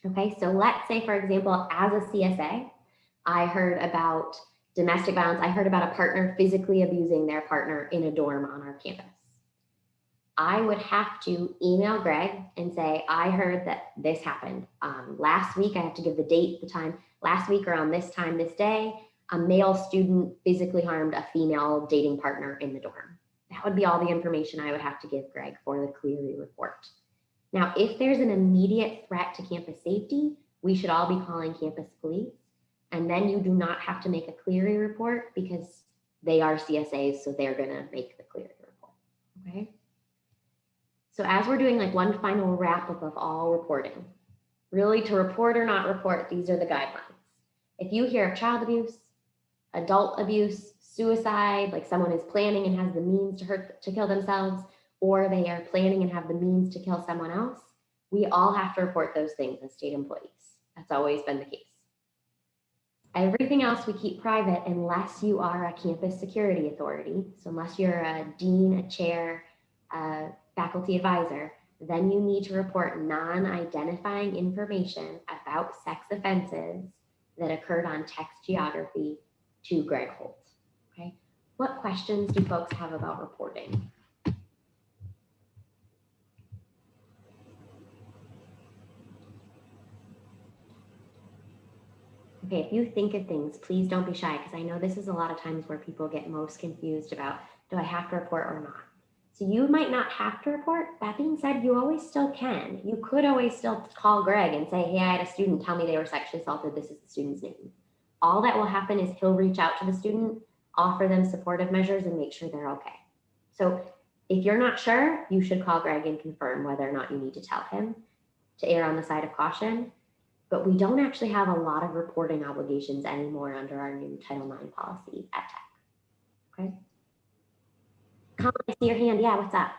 Okay, so let's say, for example, as a CSA, I heard about domestic violence. I heard about a partner physically abusing their partner in a dorm on our campus. I would have to email Greg and say, I heard that this happened. Last week, I have to give the date, the time. Last week around this time, this day, a male student physically harmed a female dating partner in the dorm. That would be all the information I would have to give Greg for the Clery report. Now, if there's an immediate threat to campus safety, we should all be calling campus police. And then you do not have to make a Clery report because they are CSAs, so they're gonna make the Clery report, okay? So as we're doing like one final wrap up of all reporting, really to report or not report, these are the guidelines. If you hear of child abuse, adult abuse, suicide, like someone is planning and has the means to kill themselves, or they are planning and have the means to kill someone else, we all have to report those things as state employees. That's always been the case. Everything else we keep private unless you are a campus security authority. So unless you're a dean, a chair, a faculty advisor, then you need to report non-identifying information about sex offenses that occurred on Tech's geography to Greg Holt. Okay, what questions do folks have about reporting? Okay, if you think of things, please don't be shy, because I know this is a lot of times where people get most confused about, do I have to report or not? So you might not have to report. That being said, you always still can. You could always still call Greg and say, hey, I had a student tell me they were sexually assaulted. This is the student's name. All that will happen is he'll reach out to the student, offer them supportive measures, and make sure they're okay. So if you're not sure, you should call Greg and confirm whether or not you need to tell him, to err on the side of caution. But we don't actually have a lot of reporting obligations anymore under our new Title IX policy at Tech. Okay. Colin, I see your hand. Yeah, what's up?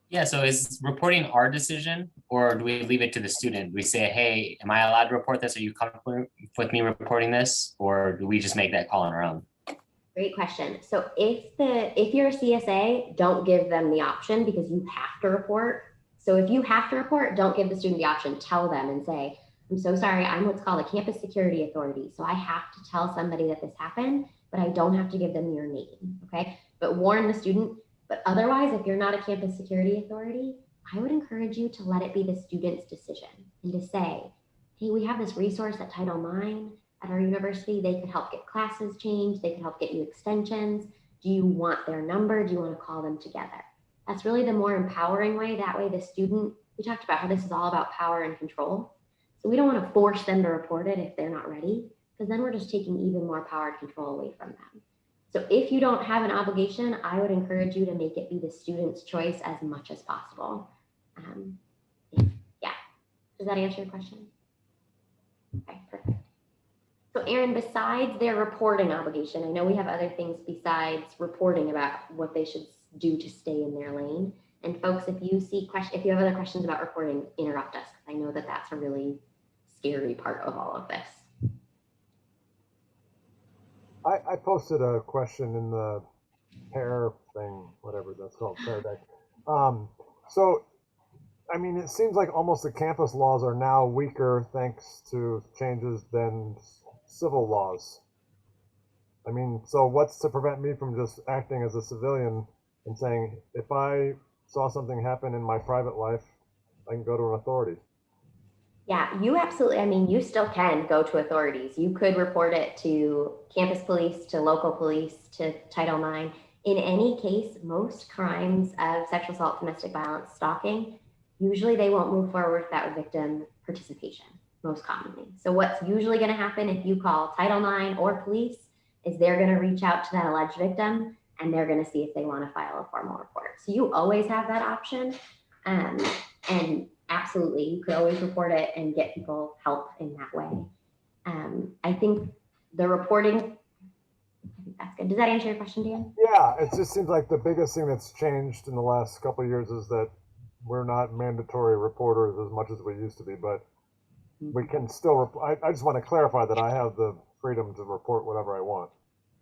Yeah, so is reporting our decision, or do we leave it to the student? Do we say, hey, am I allowed to report this? Are you comfortable with me reporting this? Or do we just make that call on our own? Great question. So if you're a CSA, don't give them the option, because you have to report. So if you have to report, don't give the student the option. Tell them and say, I'm so sorry, I'm what's called a campus security authority. So I have to tell somebody that this happened, but I don't have to give them your name, okay? But warn the student. But otherwise, if you're not a campus security authority, I would encourage you to let it be the student's decision and to say, hey, we have this resource at Title IX at our university. They could help get classes changed. They could help get you extensions. Do you want their number? Do you want to call them together? That's really the more empowering way. That way the student, we talked about how this is all about power and control. So we don't want to force them to report it if they're not ready, because then we're just taking even more power and control away from them. So if you don't have an obligation, I would encourage you to make it be the student's choice as much as possible. Yeah, does that answer your question? Okay, perfect. So Erin, besides their reporting obligation, I know we have other things besides reporting about what they should do to stay in their lane. And folks, if you have other questions about reporting, interrupt us, because I know that that's a really scary part of all of this. I posted a question in the pair thing, whatever that's called, pair deck. So, I mean, it seems like almost the campus laws are now weaker thanks to changes than civil laws. I mean, so what's to prevent me from just acting as a civilian and saying, if I saw something happen in my private life, I can go to an authority? Yeah, you absolutely, I mean, you still can go to authorities. You could report it to campus police, to local police, to Title IX. In any case, most crimes of sexual assault, domestic violence, stalking, usually they won't move forward without victim participation, most commonly. So what's usually going to happen if you call Title IX or police is they're going to reach out to that alleged victim and they're going to see if they want to file a formal report. So you always have that option. And absolutely, you could always report it and get people help in that way. I think the reporting, I think that's good. Does that answer your question, Dan? Yeah, it just seems like the biggest thing that's changed in the last couple of years is that we're not mandatory reporters as much as we used to be, but we can still, I just want to clarify that I have the freedom to report whatever I want.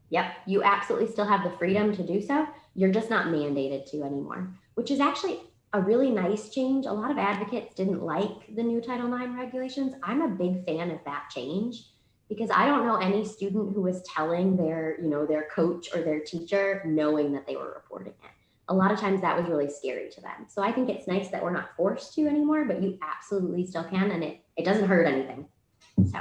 Yep, you absolutely still have the freedom to do so. You're just not mandated to anymore, which is actually a really nice change. A lot of advocates didn't like the new Title IX regulations. I'm a big fan of that change, because I don't know any student who was telling their coach or their teacher knowing that they were reporting it. A lot of times that was really scary to them. So I think it's nice that we're not forced to anymore, but you absolutely still can, and it doesn't hurt anything. So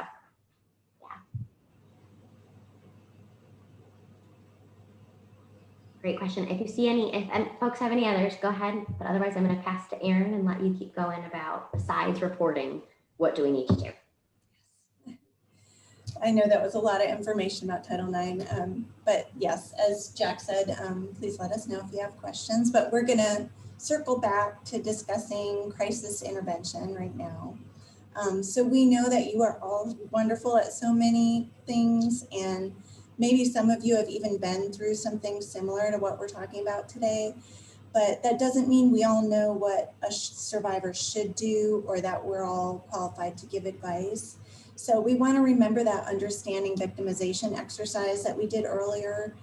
great question. If you see if folks have any others, go ahead. But otherwise, I'm going to pass to Erin and let you keep going about, besides reporting, what do we need to do? I know that was a lot of information about Title IX, but yes, as Jack said, please let us know if you have questions. But we're going to circle back to discussing crisis intervention right now. So we know that you are all wonderful at so many things, and maybe some of you have even been through something similar to what we're talking about today, but that doesn't mean we all know what a survivor should do or that we're all qualified to give advice. So we want to remember that understanding victimization exercise that we did earlier,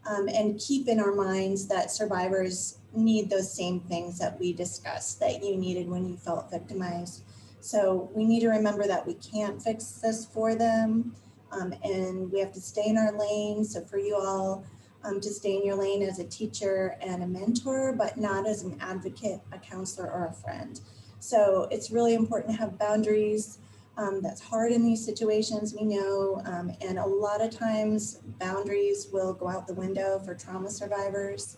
and keep in our minds that survivors need those same things that we discussed that you needed when you felt victimized. So we need to remember that we can't fix this for them. And we have to stay in our lane. So for you all to stay in your lane as a teacher and a mentor, but not as an advocate, a counselor, or a friend. So it's really important to have boundaries That's hard in these situations, we know, and a lot of times boundaries will go out the window for trauma survivors.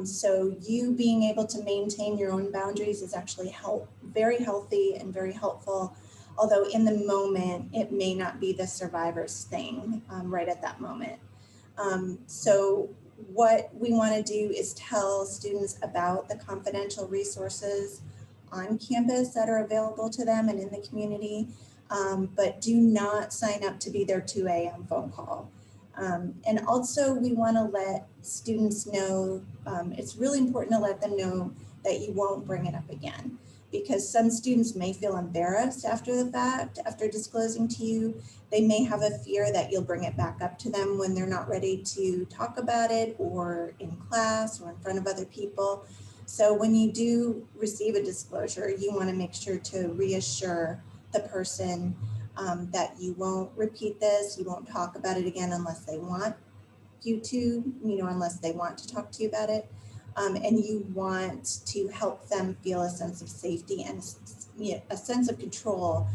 So you being able to maintain your own boundaries is actually very healthy and very helpful. Although in the moment, it may not be the survivor's thing right at that moment. So what we want to do is tell students about the confidential resources on campus that are available to them and in the community, but do not sign up to be their 2 a.m. phone call. And also we want to let students know, it's really important to let them know that you won't bring it up again, because some students may feel embarrassed after the fact, after disclosing to you. They may have a fear that you'll bring it back up to them when they're not ready to talk about it, or in class or in front of other people. So when you do receive a disclosure, you want to make sure to reassure the person that you won't repeat this, you won't talk about it again unless they want you to, unless they want to talk to you about it. And you want to help them feel a sense of safety and a sense of control.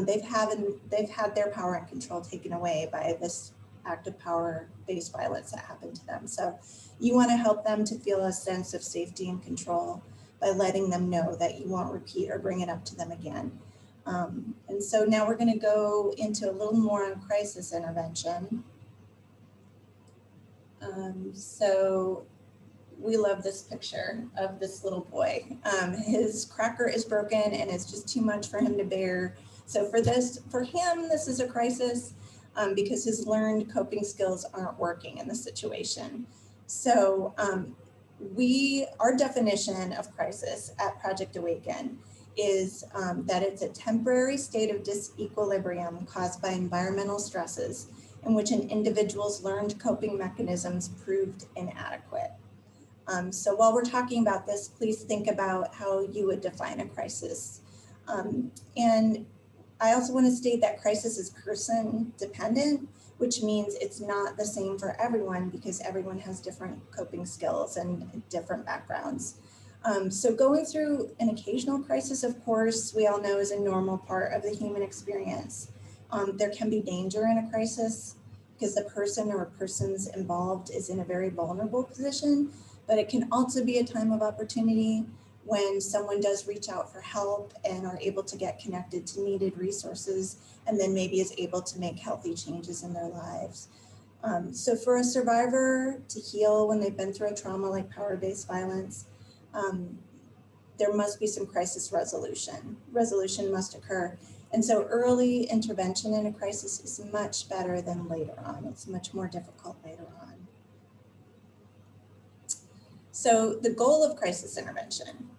They've had their power and control taken away by this act of power-based violence that happened to them. So you want to help them to feel a sense of safety and control by letting them know that you won't repeat or bring it up to them again. And so now we're going to go into a little more on crisis intervention. So we love this picture of this little boy. His cracker is broken and it's just too much for him to bear. So for him, this is a crisis because his learned coping skills aren't working in the situation. So our definition of crisis at Project Awaken is that it's a temporary state of disequilibrium caused by environmental stresses in which an individual's learned coping mechanisms proved inadequate. So while we're talking about this, please think about how you would define a crisis. And I also want to state that crisis is person dependent, which means it's not the same for everyone because everyone has different coping skills and different backgrounds. So going through an occasional crisis, of course, we all know is a normal part of the human experience. There can be danger in a crisis because the person or persons involved is in a very vulnerable position, but it can also be a time of opportunity when someone does reach out for help and are able to get connected to needed resources, and then maybe is able to make healthy changes in their lives. So for a survivor to heal when they've been through a trauma like power-based violence, there must be some crisis resolution. Resolution must occur. And so early intervention in a crisis is much better than later on. It's much more difficult later on. So the goal of crisis intervention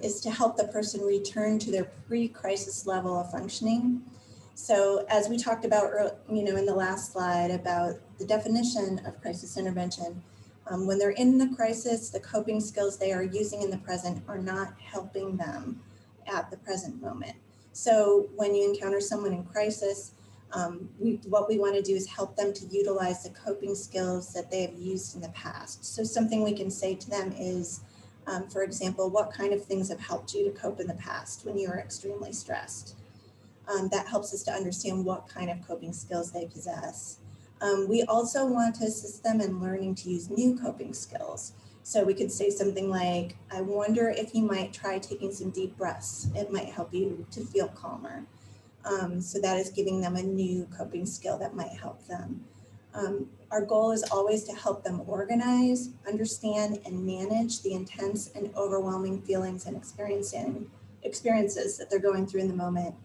is to help the person return to their pre-crisis level of functioning. So as we talked about, in the last slide about the definition of crisis intervention, when they're in the crisis, the coping skills they are using in the present are not helping them at the present moment. So when you encounter someone in crisis, what we want to do is help them to utilize the coping skills that they have used in the past. So something we can say to them is, for example, what kind of things have helped you to cope in the past when you were extremely stressed? That helps us to understand what kind of coping skills they possess. We also want to assist them in learning to use new coping skills. So we could say something like, I wonder if you might try taking some deep breaths. It might help you to feel calmer. So that is giving them a new coping skill that might help them. Our goal is always to help them organize, understand, and manage the intense and overwhelming feelings and experiences that they're going through in the moment.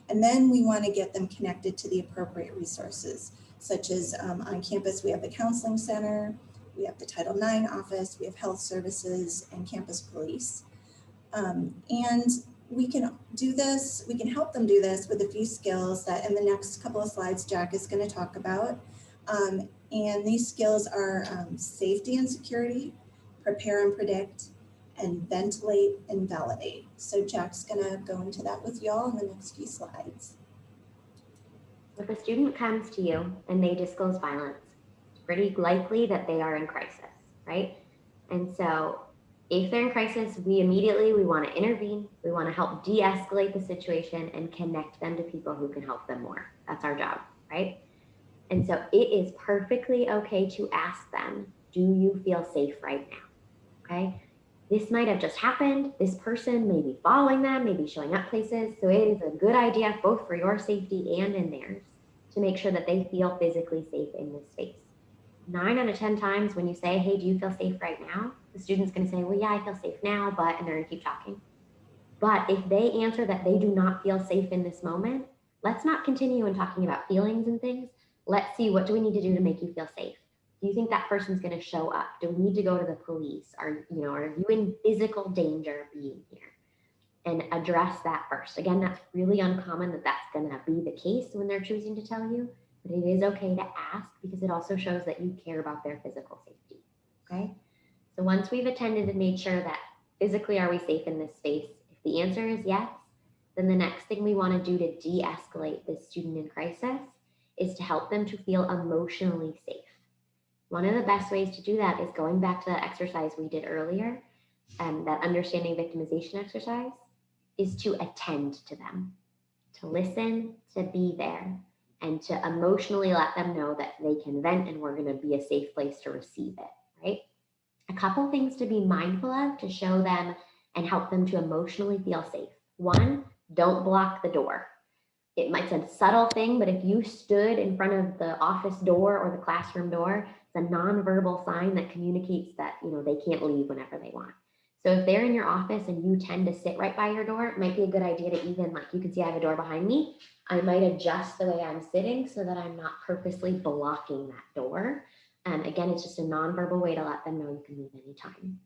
And then we want to get them connected to the appropriate resources, such as on campus, we have the counseling center, we have the Title IX office, we have health services, and campus police. And we can do this, we can help them do this with a few skills that in the next couple of slides, Jack is going to talk about. And these skills are safety and security, prepare and predict, and ventilate and validate. So Jack's going to go into that with y'all in the next few slides. If a student comes to you and they disclose violence, it's pretty likely that they are in crisis, right? And so if they're in crisis, we want to intervene. We want to help de-escalate the situation and connect them to people who can help them more. That's our job, right? And so it is perfectly okay to ask them, do you feel safe right now? Okay. This might have just happened. This person may be following them, maybe showing up places. So it is a good idea, both for your safety and in theirs, to make sure that they feel physically safe in this space. 9 out of 10 times when you say, hey, do you feel safe right now? The student's going to say, well, yeah, I feel safe now, but, and they're going to keep talking. But if they answer that they do not feel safe in this moment, let's not continue in talking about feelings and things. Let's see, what do we need to do to make you feel safe? Do you think that person's going to show up? Do we need to go to the police? Are you in physical danger of being here? And address that first. Again, that's really uncommon that that's going to be the case when they're choosing to tell you, but it is okay to ask because it also shows that you care about their physical safety. Okay. So once we've attended and made sure that physically are we safe in this space, if the answer is yes, then the next thing we want to do to de-escalate this student in crisis is to help them to feel emotionally safe. One of the best ways to do that is going back to that exercise we did earlier, that understanding victimization exercise, is to attend to them, to listen, to be there, and to emotionally let them know that they can vent and we're going to be a safe place to receive it, right? A couple things to be mindful of to show them and help them to emotionally feel safe. One, don't block the door. It might be a subtle thing, but if you stood in front of the office door or the classroom door, it's a nonverbal sign that communicates that, they can't leave whenever they want. So if they're in your office and you tend to sit right by your door, it might be a good idea to even, like you can see I have a door behind me, I might adjust the way I'm sitting so that I'm not purposely blocking that door. Again, it's just a nonverbal way to let them know you can leave anytime.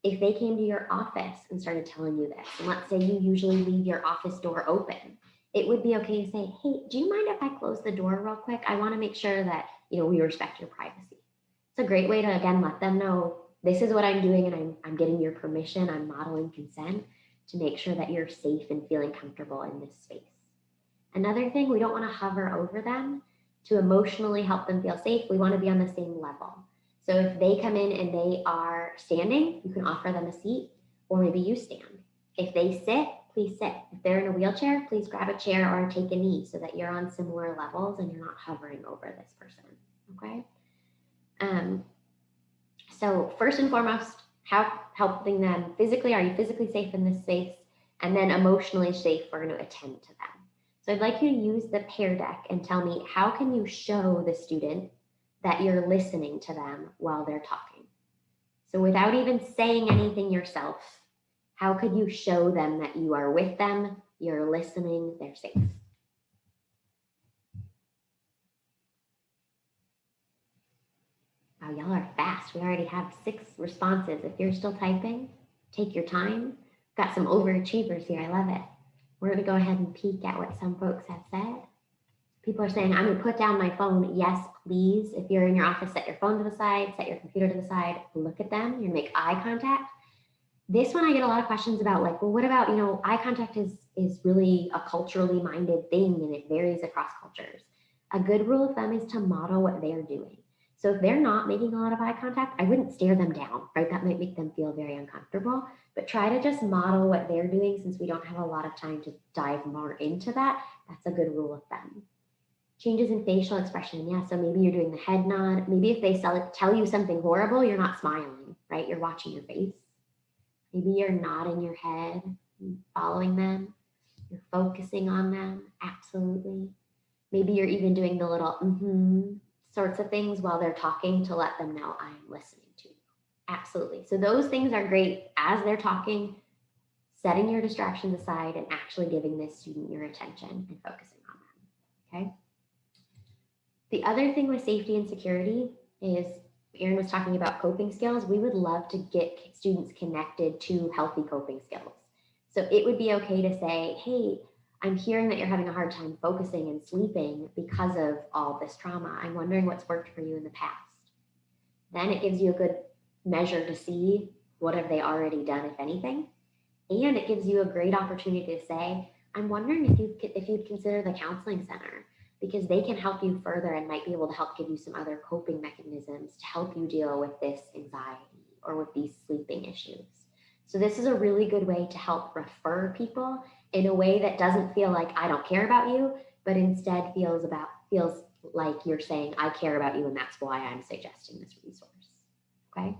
If they came to your office and started telling you this, and let's say you usually leave your office door open, it would be okay to say, hey, do you mind if I close the door real quick? I want to make sure that, we respect your privacy. It's a great way to, again, let them know this is what I'm doing and I'm getting your permission. I'm modeling consent to make sure that you're safe and feeling comfortable in this space. Another thing, we don't want to hover over them to emotionally help them feel safe. We want to be on the same level. So if they come in and they are standing, you can offer them a seat, or maybe you stand. If they sit, please sit. If they're in a wheelchair, please grab a chair or take a knee so that you're on similar levels and you're not hovering over this person, okay? So first and foremost, helping them physically, are you physically safe in this space? And then emotionally safe, we're going to attend to them. So I'd like you to use the Pear Deck and tell me, how can you show the student that you're listening to them while they're talking? So without even saying anything yourself, how could you show them that you are with them, you're listening, they're safe? Wow, y'all are fast. We already have 6 responses. If you're still typing, take your time. Got some overachievers here. I love it. We're going to go ahead and peek at what some folks have said. People are saying, I'm going to put down my phone. Yes, please. If you're in your office, set your phone to the side, set your computer to the side, look at them. You make eye contact. This one I get a lot of questions about, like, well, what about, eye contact is really a culturally minded thing and it varies across cultures. A good rule of thumb is to model what they're doing. So if they're not making a lot of eye contact, I wouldn't stare them down, right? That might make them feel very uncomfortable, but try to just model what they're doing since we don't have a lot of time to dive more into that. That's a good rule of thumb. Changes in facial expression. Yeah, so maybe you're doing the head nod. Maybe if they tell you something horrible, you're not smiling, right? You're watching your face. Maybe you're nodding your head, following them. You're focusing on them, absolutely. Maybe you're even doing the little sorts of things while they're talking to let them know I'm listening to you. Absolutely. So those things are great as they're talking, setting your distractions aside and actually giving this student your attention and focusing on them, okay? The other thing with safety and security is, Erin was talking about coping skills. We would love to get students connected to healthy coping skills. So it would be okay to say, hey, I'm hearing that you're having a hard time focusing and sleeping because of all this trauma. I'm wondering what's worked for you in the past. Then it gives you a good measure to see what have they already done, if anything. And it gives you a great opportunity to say, I'm wondering if you'd consider the counseling center, because they can help you further and might be able to help give you some other coping mechanisms to help you deal with this anxiety or with these sleeping issues. So this is a really good way to help refer people in a way that doesn't feel like I don't care about you, but instead feels like you're saying I care about you and that's why I'm suggesting this resource. Okay.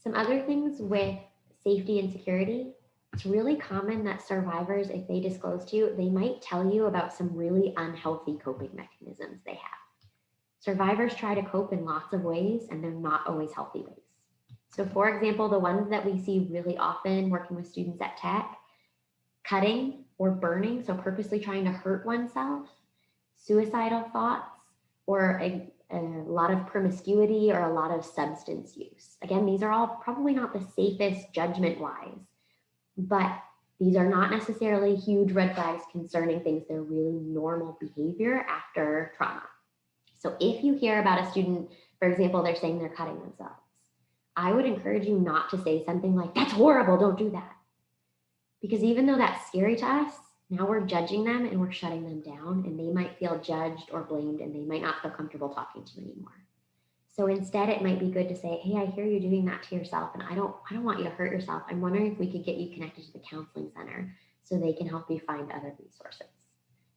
Some other things with safety and security, it's really common that survivors, if they disclose to you, they might tell you about some really unhealthy coping mechanisms they have. Survivors try to cope in lots of ways and they're not always healthy ways. So for example, the ones that we see really often working with students at Tech, cutting or burning, so purposely trying to hurt oneself, suicidal thoughts, or a lot of promiscuity or a lot of substance use. Again, these are all probably not the safest judgment-wise, but these are not necessarily huge red flags concerning things. They're really normal behavior after trauma. So if you hear about a student, for example, they're saying they're cutting themselves, I would encourage you not to say something like, that's horrible, don't do that. Because even though that's scary to us, now we're judging them and we're shutting them down, and they might feel judged or blamed and they might not feel comfortable talking to you anymore. So instead, it might be good to say, hey, I hear you doing that to yourself and I don't want you to hurt yourself. I'm wondering if we could get you connected to the counseling center so they can help you find other resources.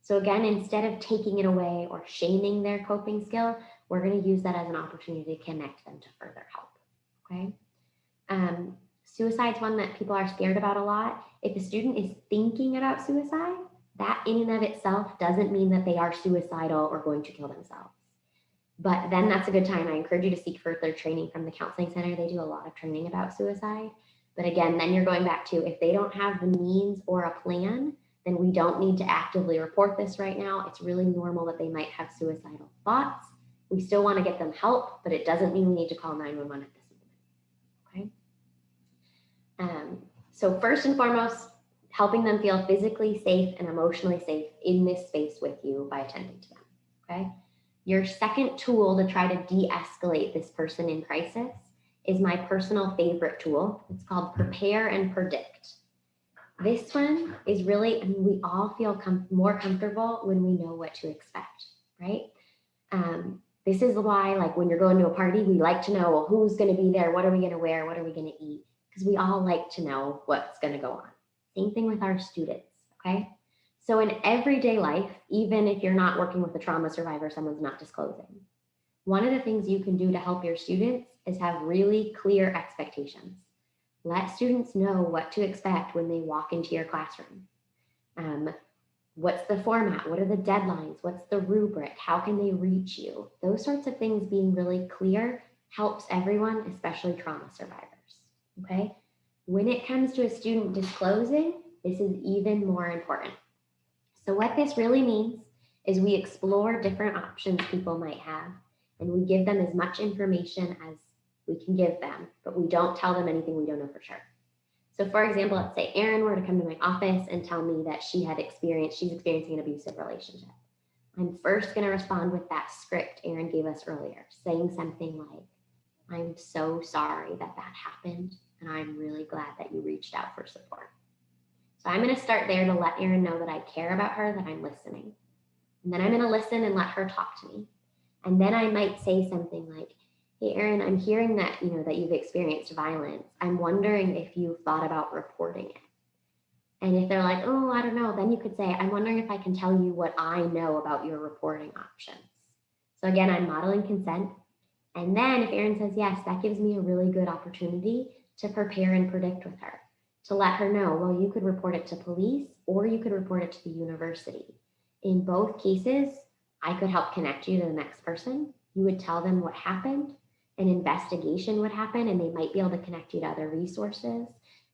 So again, instead of taking it away or shaming their coping skill, we're going to use that as an opportunity to connect them to further help. Okay. Suicide's one that people are scared about a lot. If a student is thinking about suicide, that in and of itself doesn't mean that they are suicidal or going to kill themselves. But then that's a good time. I encourage you to seek further training from the counseling center. They do a lot of training about suicide. But again, then you're going back to, if they don't have the means or a plan, then we don't need to actively report this right now. It's really normal that they might have suicidal thoughts. We still want to get them help, but it doesn't mean we need to call 911 at this moment. Okay. So first and foremost, helping them feel physically safe and emotionally safe in this space with you by attending to them. Okay. Your second tool to try to de-escalate this person in crisis is my personal favorite tool. It's called Prepare and Predict. This one is really, I mean, we all feel more comfortable when we know what to expect, right? This is why, like, when you're going to a party, we like to know, well, who's going to be there? What are we going to wear? What are we going to eat? Because we all like to know what's going to go on. Same thing with our students, okay? So in everyday life, even if you're not working with a trauma survivor, someone's not disclosing, one of the things you can do to help your students is have really clear expectations. Let students know what to expect when they walk into your classroom. What's the format? What are the deadlines? What's the rubric? How can they reach you? Those sorts of things being really clear helps everyone, especially trauma survivors, okay? When it comes to a student disclosing, this is even more important. So what this really means is we explore different options people might have, and we give them as much information as we can give them, but we don't tell them anything we don't know for sure. So for example, let's say Erin were to come to my office and tell me that she's experiencing an abusive relationship. I'm first going to respond with that script Erin gave us earlier, saying something like, I'm so sorry that happened, and I'm really glad that you reached out for support. So I'm going to start there to let Erin know that I care about her, that I'm listening. And then I'm going to listen and let her talk to me. And then I might say something like, hey, Erin, I'm hearing that, that you've experienced violence. I'm wondering if you've thought about reporting it. And if they're like, oh, I don't know, then you could say, I'm wondering if I can tell you what I know about your reporting options. So again, I'm modeling consent. And then if Erin says yes, that gives me a really good opportunity to prepare and predict with her, to let her know, well, you could report it to police or you could report it to the university. In both cases, I could help connect you to the next person. You would tell them what happened, an investigation would happen, and they might be able to connect you to other resources.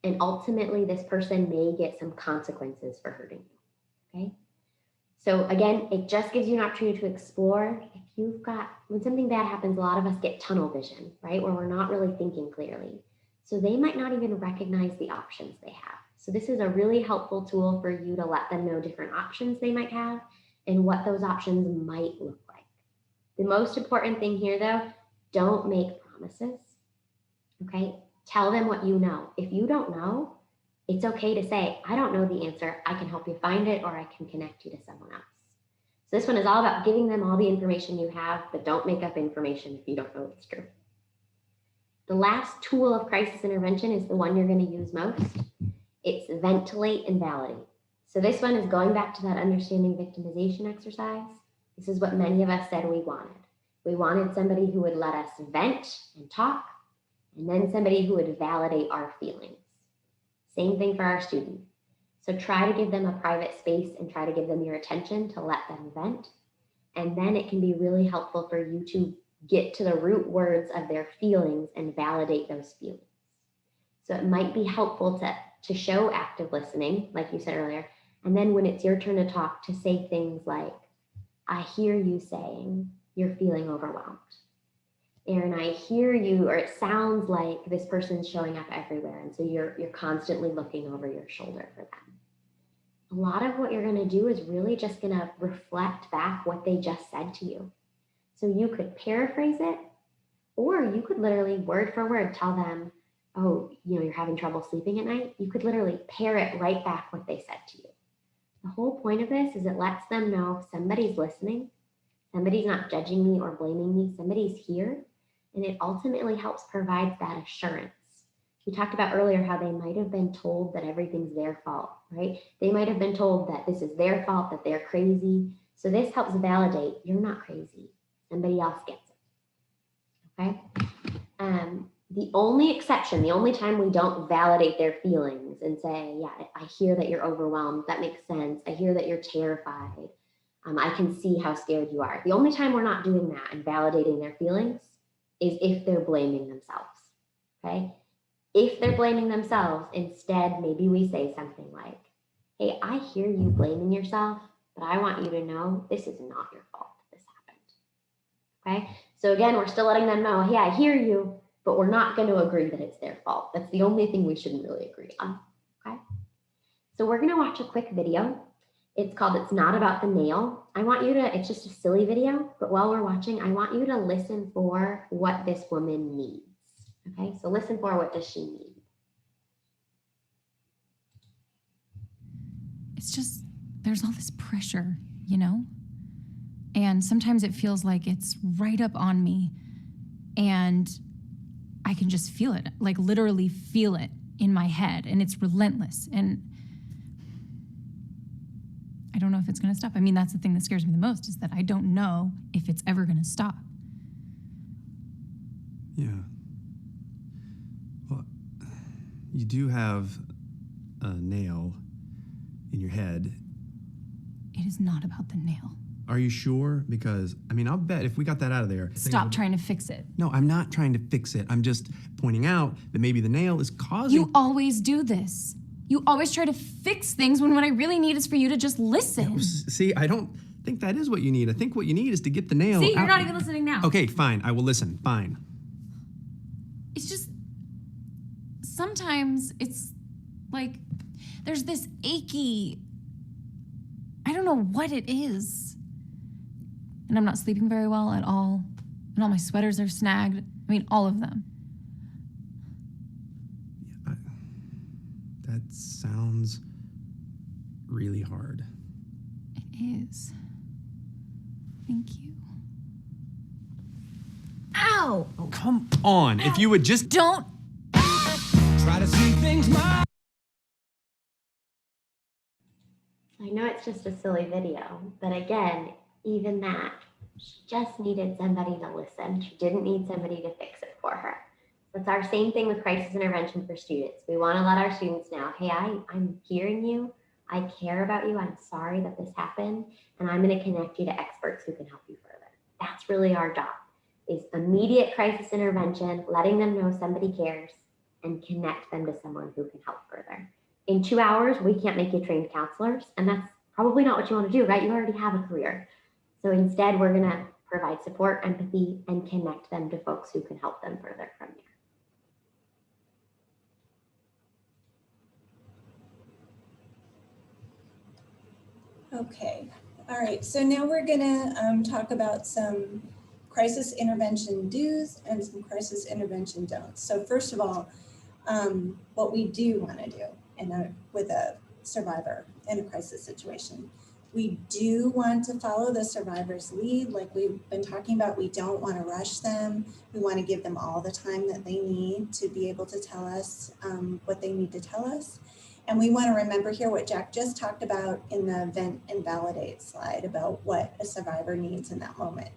And ultimately, this person may get some consequences for hurting you, okay? So again, it just gives you an opportunity to explore. When something bad happens, a lot of us get tunnel vision, right? Where we're not really thinking clearly. So they might not even recognize the options they have. So this is a really helpful tool for you to let them know different options they might have and what those options might look like. The most important thing here though, don't make promises, okay? Tell them what you know. If you don't know, it's okay to say, I don't know the answer. I can help you find it, or I can connect you to someone else. So this one is all about giving them all the information you have, but don't make up information if you don't know it's true. The last tool of crisis intervention is the one you're going to use most. It's ventilate and validate. So this one is going back to that understanding victimization exercise. This is what many of us said we wanted. We wanted somebody who would let us vent and talk, and then somebody who would validate our feelings. Same thing for our students. So try to give them a private space and try to give them your attention to let them vent. And then it can be really helpful for you to get to the root words of their feelings and validate those feelings. So it might be helpful to show active listening, like you said earlier. And then when it's your turn to talk, to say things like, I hear you saying you're feeling overwhelmed. And I hear you, or it sounds like this person's showing up everywhere. And so you're constantly looking over your shoulder for them. A lot of what you're going to do is really just going to reflect back what they just said to you. So you could paraphrase it, or you could literally word for word tell them, oh, you're having trouble sleeping at night. You could literally parrot right back what they said to you. The whole point of this is it lets them know somebody's listening, somebody's not judging me or blaming me, somebody's here, and it ultimately helps provide that assurance. We talked about earlier how they might have been told that everything's their fault, right? They might have been told that this is their fault, that they're crazy. So this helps validate, you're not crazy. Somebody else gets it, okay? The only exception, the only time we don't validate their feelings and say, yeah, I hear that you're overwhelmed. That makes sense. I hear that you're terrified. I can see how scared you are. The only time we're not doing that and validating their feelings is if they're blaming themselves, okay? If they're blaming themselves, instead, maybe we say something like, hey, I hear you blaming yourself, but I want you to know this is not your fault that this happened, okay? So again, we're still letting them know, hey, I hear you, but we're not going to agree that it's their fault. That's the only thing we shouldn't really agree on, okay? So we're going to watch a quick video. It's called It's Not About the Nail. I want you to, it's just a silly video, but while we're watching, I want you to listen for what this woman needs, okay? So listen for what does she need. It's just, there's all this pressure, And sometimes it feels like it's right up on me and I can just feel it, like literally feel it in my head, and it's relentless. And I don't know if it's going to stop. I mean, that's the thing that scares me the most, is that I don't know if it's ever going to stop. Yeah. Well, you do have a nail in your head. It is not about the nail. Are you sure? Because, I'll bet if we got that out of there... Stop trying to fix it. No, I'm not trying to fix it. I'm just pointing out that maybe the nail is causing... You always do this. You always try to fix things when what I really need is for you to just listen. See, I don't think that is what you need. I think what you need is to get the nail See, you're out. not even listening now. Okay, fine. I will listen. Fine. It's just... Sometimes it's like there's this achy... I don't know what it is. And I'm not sleeping very well at all. And all my sweaters are snagged. All of them. Yeah, that sounds really hard. It is. Thank you. Ow! Oh, come on. Ow. If you would just... Don't... Try to see things my... I know it's just a silly video, but again, even that, she just needed somebody to listen. She didn't need somebody to fix it for her. It's our same thing with crisis intervention for students. We want to let our students know, hey, I'm hearing you. I care about you. I'm sorry that this happened. And I'm going to connect you to experts who can help you further. That's really our job, is immediate crisis intervention, letting them know somebody cares, and connect them to someone who can help further. In 2 hours, we can't make you trained counselors, and that's probably not what you want to do, right? You already have a career. So instead, we're going to provide support, empathy, and connect them to folks who can help them further from there. Okay, all right. So now we're gonna talk about some crisis intervention do's and some crisis intervention don'ts. So first of all, what we do want to do with a survivor in a crisis situation. We do want to follow the survivor's lead, like we've been talking about. We don't want to rush them. We want to give them all the time that they need to be able to tell us what they need to tell us. And we want to remember here what Jack just talked about in the vent and validate slide about what a survivor needs in that moment,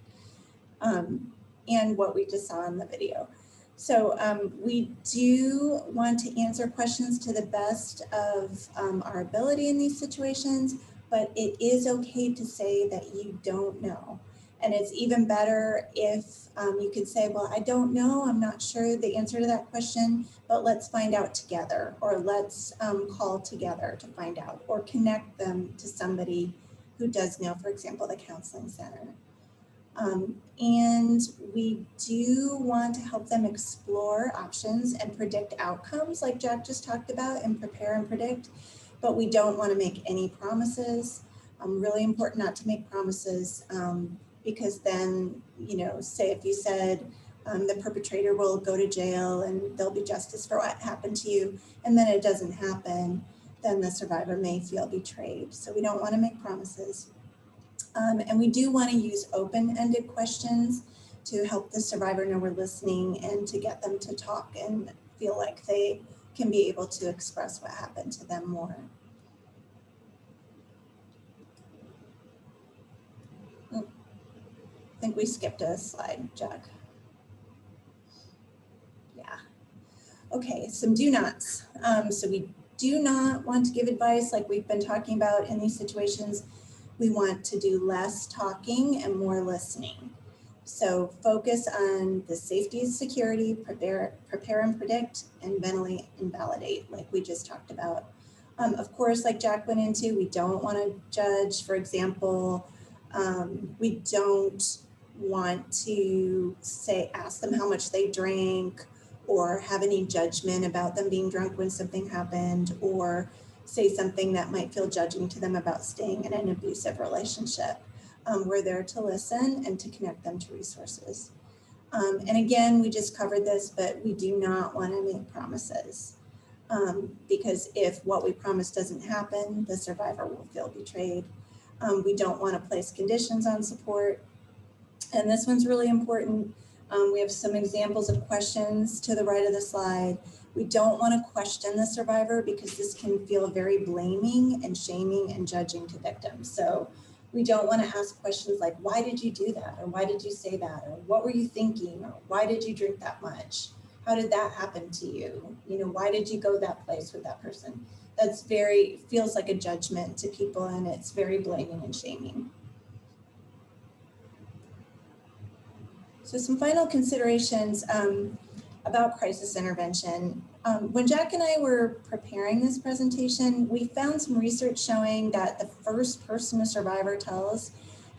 and what we just saw in the video. So we do want to answer questions to the best of our ability in these situations, but it is okay to say that you don't know. And it's even better if you could say, well, I don't know, I'm not sure the answer to that question, but let's find out together, or let's call together to find out, or connect them to somebody who does know, for example, the counseling center. And we do want to help them explore options and predict outcomes like Jack just talked about, and prepare and predict, but we don't want to make any promises. Really important not to make promises because then, you know, say if you said the perpetrator will go to jail and there'll be justice for what happened to you, and then it doesn't happen, then the survivor may feel betrayed. So we don't want to make promises. And we do want to use open-ended questions to help the survivor know we're listening and to get them to talk and feel like they can be able to express what happened to them more. Oh, I think we skipped a slide, Jack. Yeah. Okay, some do nots. So we do not want to give advice like we've been talking about in these situations. We want to do less talking and more listening. So focus on the safety and security, prepare and predict, and ventilate and validate, like we just talked about. Of course, like Jack went into, we don't want to judge. For example, we don't want to ask them how much they drank, or have any judgment about them being drunk when something happened, or say something that might feel judging to them about staying in an abusive relationship. We're there to listen and to connect them to resources. And again, we just covered this, but we do not want to make promises because if what we promise doesn't happen, the survivor will feel betrayed. We don't want to place conditions on support. And this one's really important. We have some examples of questions to the right of the slide. We don't want to question the survivor because this can feel very blaming and shaming and judging to victims. So we don't want to ask questions like, why did you do that? Or why did you say that? Or what were you thinking? Or why did you drink that much? How did that happen to you? You know, why did you go that place with that person? That's feels like a judgment to people, and it's very blaming and shaming. So some final considerations about crisis intervention. When Jack and I were preparing this presentation, we found some research showing that the first person a survivor tells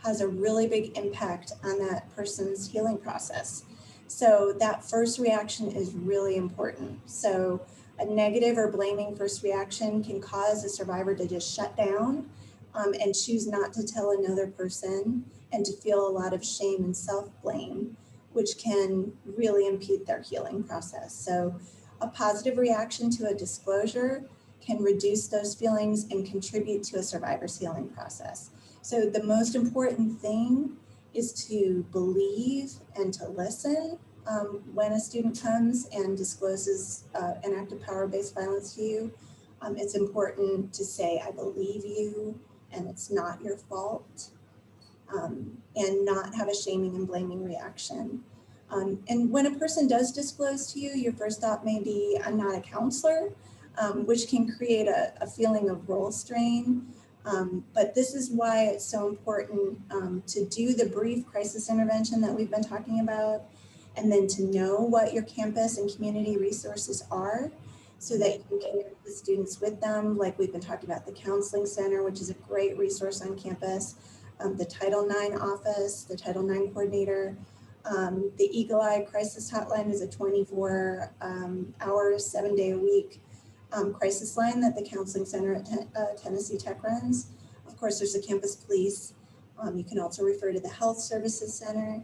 has a really big impact on that person's healing process. So that first reaction is really important. So a negative or blaming first reaction can cause a survivor to just shut down and choose not to tell another person, and to feel a lot of shame and self-blame, which can really impede their healing process. So a positive reaction to a disclosure can reduce those feelings and contribute to a survivor's healing process. So the most important thing is to believe and to listen when a student comes and discloses an act of power-based violence to you. It's important to say, I believe you, and it's not your fault. And not have a shaming and blaming reaction. And when a person does disclose to you, your first thought may be, I'm not a counselor, which can create a feeling of role strain. But this is why it's so important to do the brief crisis intervention that we've been talking about, and then to know what your campus and community resources are, so that you can connect the students with them. Like we've been talking about the Counseling Center, which is a great resource on campus. The Title IX office, the Title IX coordinator. The Eagle Eye Crisis Hotline is a 24-hour, 7-day-a-week crisis line that the Counseling Center at Tennessee Tech runs. Of course, there's the campus police. You can also refer to the Health Services Center.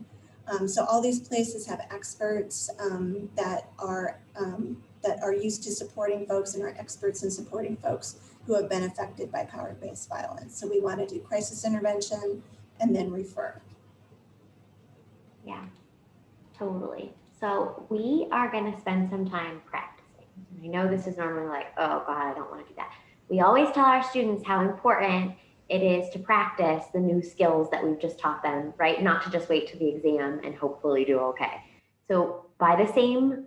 So all these places have experts that are used to supporting folks and are experts in supporting folks who have been affected by power-based violence. So we want to do crisis intervention and then refer. Yeah, totally. So we are going to spend some time practicing. I know this is normally like, oh God, I don't want to do that. We always tell our students how important it is to practice the new skills that we've just taught them, right? Not to just wait to the exam and hopefully do okay. So by the same,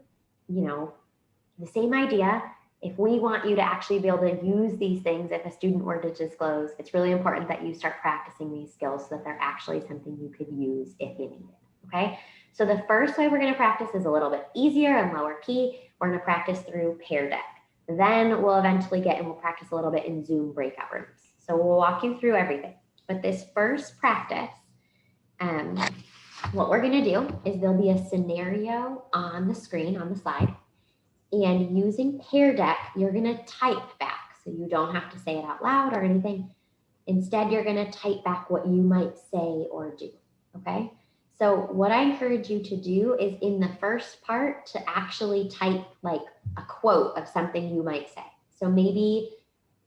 the same idea, if we want you to actually be able to use these things, if a student were to disclose, it's really important that you start practicing these skills so that they're actually something you could use if you need it, okay? So the first way we're gonna practice is a little bit easier and lower key. We're gonna practice through Pear Deck. Then we'll eventually get and we'll practice a little bit in Zoom breakout rooms. So we'll walk you through everything. But this first practice, what we're gonna do is there'll be a scenario on the screen, on the slide, and using Pear Deck, you're gonna type back. So you don't have to say it out loud or anything. Instead, you're gonna type back what you might say or do, okay? So what I encourage you to do is in the first part to actually type like a quote of something you might say. So maybe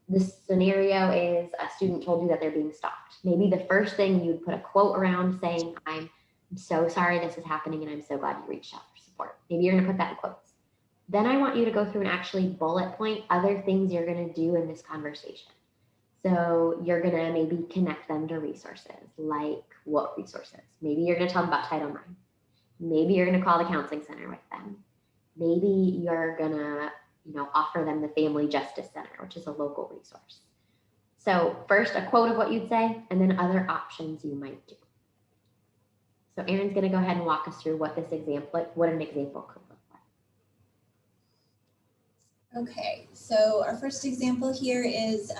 the scenario is a student told you that they're being stalked. Maybe the first thing you'd put a quote around saying, I'm so sorry this is happening and I'm so glad you reached out for support. Maybe you're gonna put that in quotes. Then I want you to go through and actually bullet point other things you're gonna do in this conversation. So you're gonna maybe connect them to resources, like what resources? Maybe you're gonna tell them about Title IX. Maybe you're gonna call the counseling center with them. Maybe you're gonna, offer them the Family Justice Center, which is a local resource. So first a quote of what you'd say, and then other options you might do. So Erin's gonna go ahead and walk us through what an example could look like. Okay, so our first example here is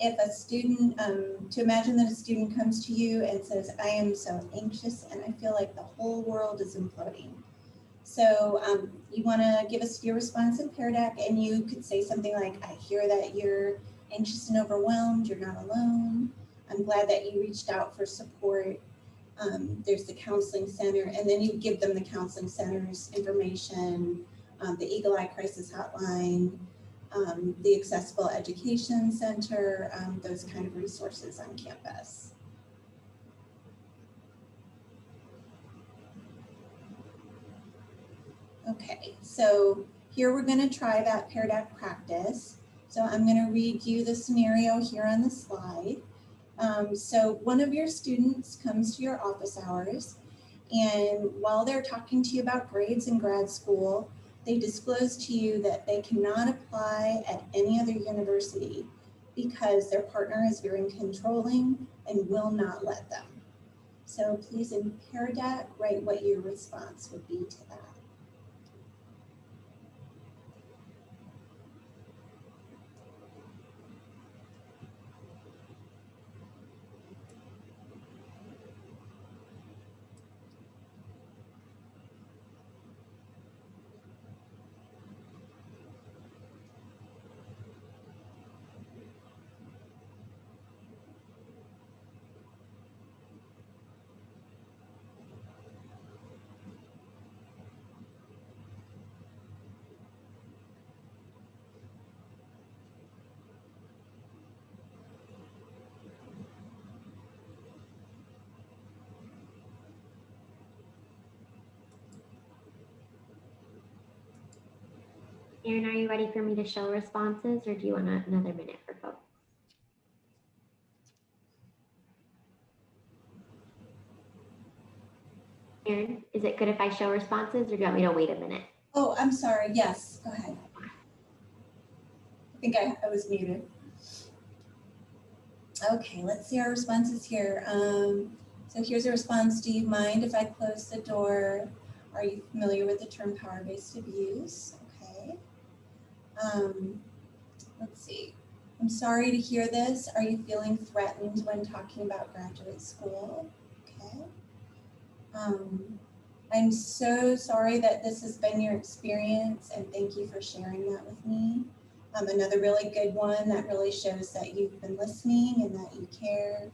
if a student, to imagine that a student comes to you and says, I am so anxious and I feel like the whole world is imploding. So you wanna give us your response in Pear Deck, and you could say something like, I hear that you're anxious and overwhelmed, you're not alone. I'm glad that you reached out for support. There's the counseling center, and then you give them the counseling center's information, the Eagle Eye Crisis Hotline, the Accessible Education Center, those kind of resources on campus. Okay, so here we're going to try that Pear Deck practice. So I'm going to read you the scenario here on the slide. So one of your students comes to your office hours, and while they're talking to you about grades in grad school, they disclose to you that they cannot apply at any other university because their partner is very controlling and will not let them. So please in Pear Deck, write what your response would be to that. Erin, are you ready for me to show responses, or do you want another minute for folks? Erin, is it good if I show responses, or do you want me to wait a minute? Oh, I'm sorry. Yes, go ahead. I think I was muted. Okay, let's see our responses here. So here's a response. Do you mind if I close the door? Are you familiar with the term power-based abuse? Okay. Let's see. I'm sorry to hear this. Are you feeling threatened when talking about graduate school? Okay. I'm so sorry that this has been your experience, and thank you for sharing that with me. Another really good one that really shows that you've been listening and that you care.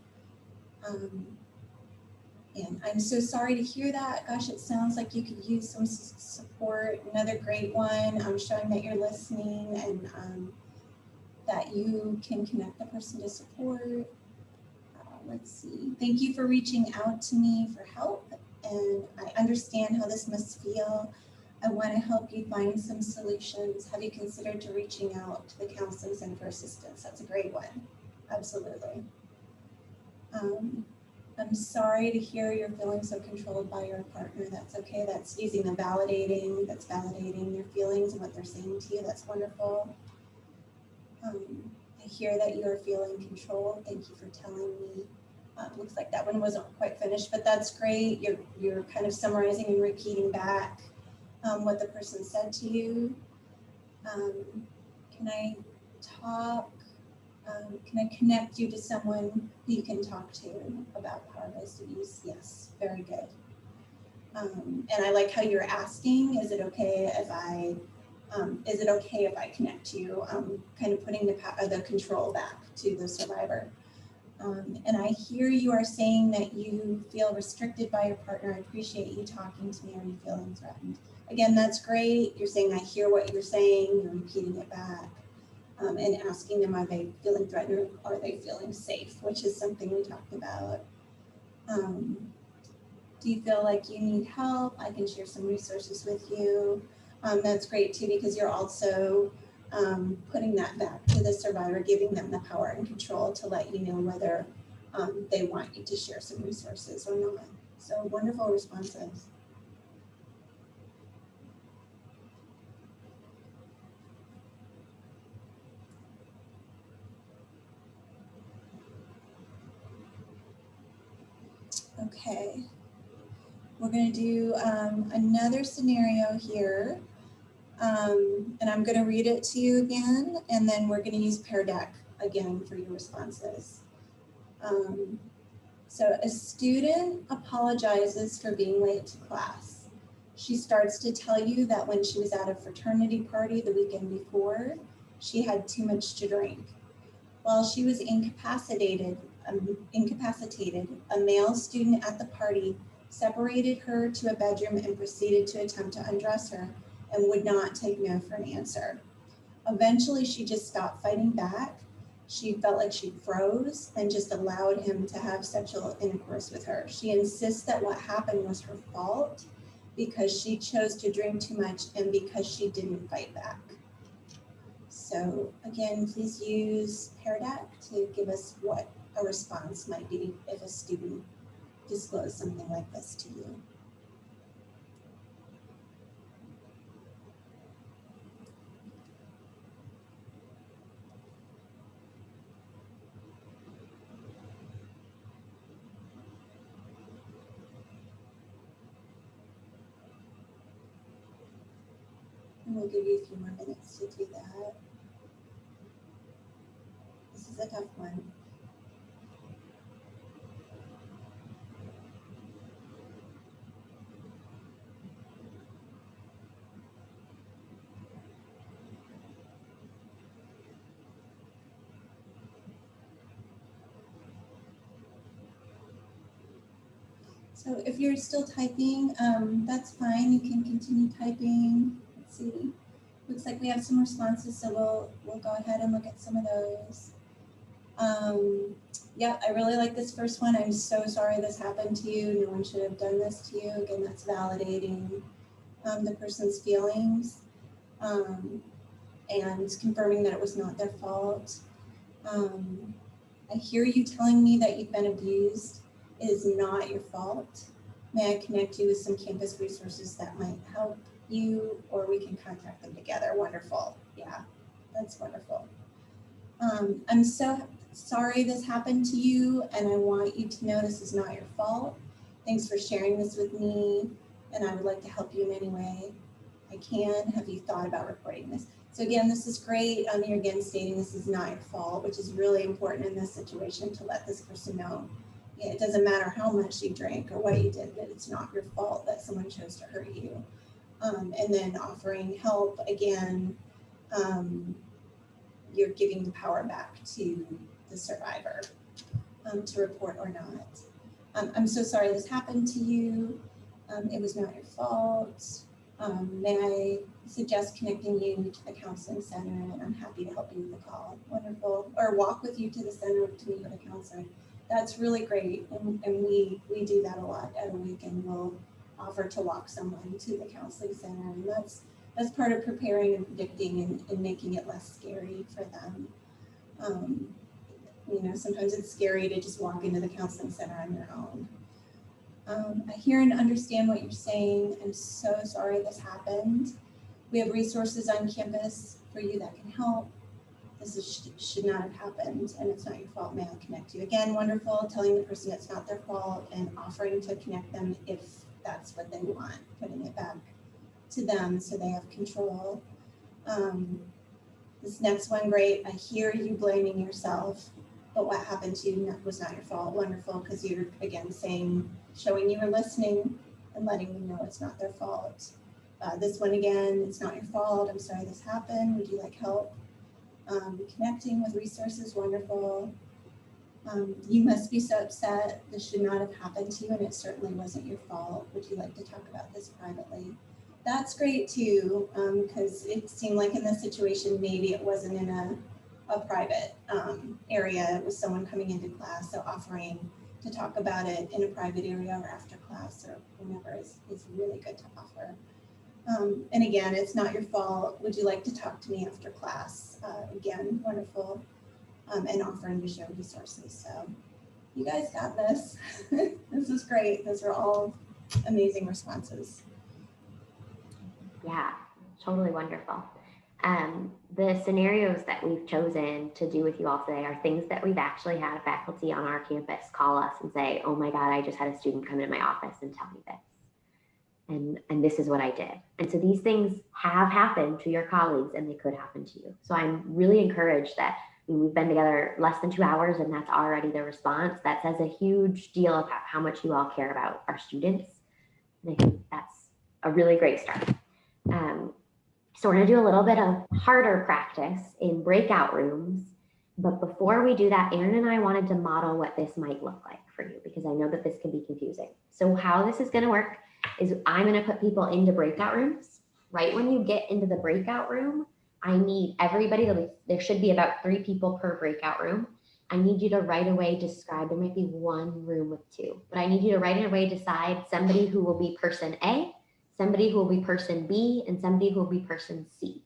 And I'm so sorry to hear that. Gosh, it sounds like you could use some support. Another great one, showing that you're listening and that you can connect the person to support. Let's see. Thank you for reaching out to me for help, and I understand how this must feel. I want to help you find some solutions. Have you considered to reaching out to the Counseling Center for Assistance? That's a great one. Absolutely. I'm sorry to hear you're feeling so controlled by your partner. That's okay. That's using the validating, that's validating your feelings and what they're saying to you. That's wonderful. I hear that you are feeling controlled. Thank you for telling me. Looks like that one wasn't quite finished, but that's great. You're kind of summarizing and repeating back what the person said to you. Can I talk? Can I connect you to someone who you can talk to about power-based abuse? Yes, very good. And I like how you're asking, is it okay if I connect you? Kind of putting the control back to the survivor. And I hear you are saying that you feel restricted by your partner. I appreciate you talking to me. Are you feeling threatened? Again, that's great. You're saying, I hear what you're saying. You're repeating it back. And asking them, are they feeling threatened or are they feeling safe, which is something we talked about. Do you feel like you need help? I can share some resources with you. That's great too, because you're also putting that back to the survivor, giving them the power and control to let you know whether they want you to share some resources or not. So wonderful responses. Okay, we're going to do another scenario here, and I'm going to read it to you again, and then we're going to use Pear Deck again for your responses. So a student apologizes for being late to class. She starts to tell you that when she was at a fraternity party the weekend before, she had too much to drink. While she was incapacitated, a male student at the party separated her to a bedroom and proceeded to attempt to undress her and would not take no for an answer. Eventually, she just stopped fighting back. She felt like she froze and just allowed him to have sexual intercourse with her. She insists that what happened was her fault because she chose to drink too much and because she didn't fight back. So again, please use Pear Deck to give us what a response might be if a student disclosed something like this to you. And we'll give you a few more minutes to do that. This is a tough one. So if you're still typing, that's fine. You can continue typing. Let's see. Looks like we have some responses, so we'll go ahead and look at some of those. Yeah, I really like this first one. I'm so sorry this happened to you. No one should have done this to you. Again, that's validating the person's feelings and confirming that it was not their fault. I hear you telling me that you've been abused. It is not your fault. May I connect you with some campus resources that might help you, or we can contact them together. Wonderful. Yeah, that's wonderful. I'm so sorry this happened to you, and I want you to know this is not your fault. Thanks for sharing this with me, and I would like to help you in any way I can. Have you thought about reporting this? So again, this is great. You're again stating this is not your fault, which is really important in this situation to let this person know. Yeah, it doesn't matter how much you drank or what you did, that it's not your fault that someone chose to hurt you. And then offering help, again, you're giving the power back to the survivor to report or not. I'm so sorry this happened to you. It was not your fault. May I suggest connecting you to the counseling center, and I'm happy to help you with the call. Wonderful. Or walk with you to the center to meet with a counselor. That's really great. And we do that a lot at Awaken. We'll offer to walk someone to the counseling center. And that's part of preparing and predicting and making it less scary for them. You know, sometimes it's scary to just walk into the counseling center on your own. I hear and understand what you're saying. I'm so sorry this happened. We have resources on campus for you that can help. This should not have happened, and it's not your fault. May I connect you? Again, wonderful, telling the person it's not their fault and offering to connect them if that's what they want, putting it back to them so they have control. This next one, great. I hear you blaming yourself, but what happened to you was not your fault. Wonderful, because you're, again, showing you were listening and letting them know it's not their fault. This one again, it's not your fault. I'm sorry this happened. Would you like help? Connecting with resources, wonderful. You must be so upset. This should not have happened to you, and it certainly wasn't your fault. Would you like to talk about this privately? That's great too, because it seemed like in this situation, maybe it wasn't in a private area. It was someone coming into class, so offering to talk about it in a private area or after class or whenever is really good to offer. And again, it's not your fault. Would you like to talk to me after class? Again, wonderful. And offering to show resources. So you guys got this. This is great. Those are all amazing responses. Yeah, totally wonderful. The scenarios that we've chosen to do with you all today are things that we've actually had faculty on our campus call us and say, oh my God, I just had a student come into my office and tell me this. And this is what I did. And so these things have happened to your colleagues and they could happen to you. So I'm really encouraged that we've been together less than 2 hours and that's already the response. That says a huge deal about how much you all care about our students. And I think that's a really great start. So we're gonna do a little bit of harder practice in breakout rooms. But before we do that, Erin and I wanted to model what this might look like for you because I know that this can be confusing. So how this is gonna work is I'm gonna put people into breakout rooms. Right when you get into the breakout room, I need everybody there should be about 3 people per breakout room. I need you to right away describe, there might be 1 room with 2, but I need you to right away decide somebody who will be person A, somebody who will be person B, and somebody who will be person C.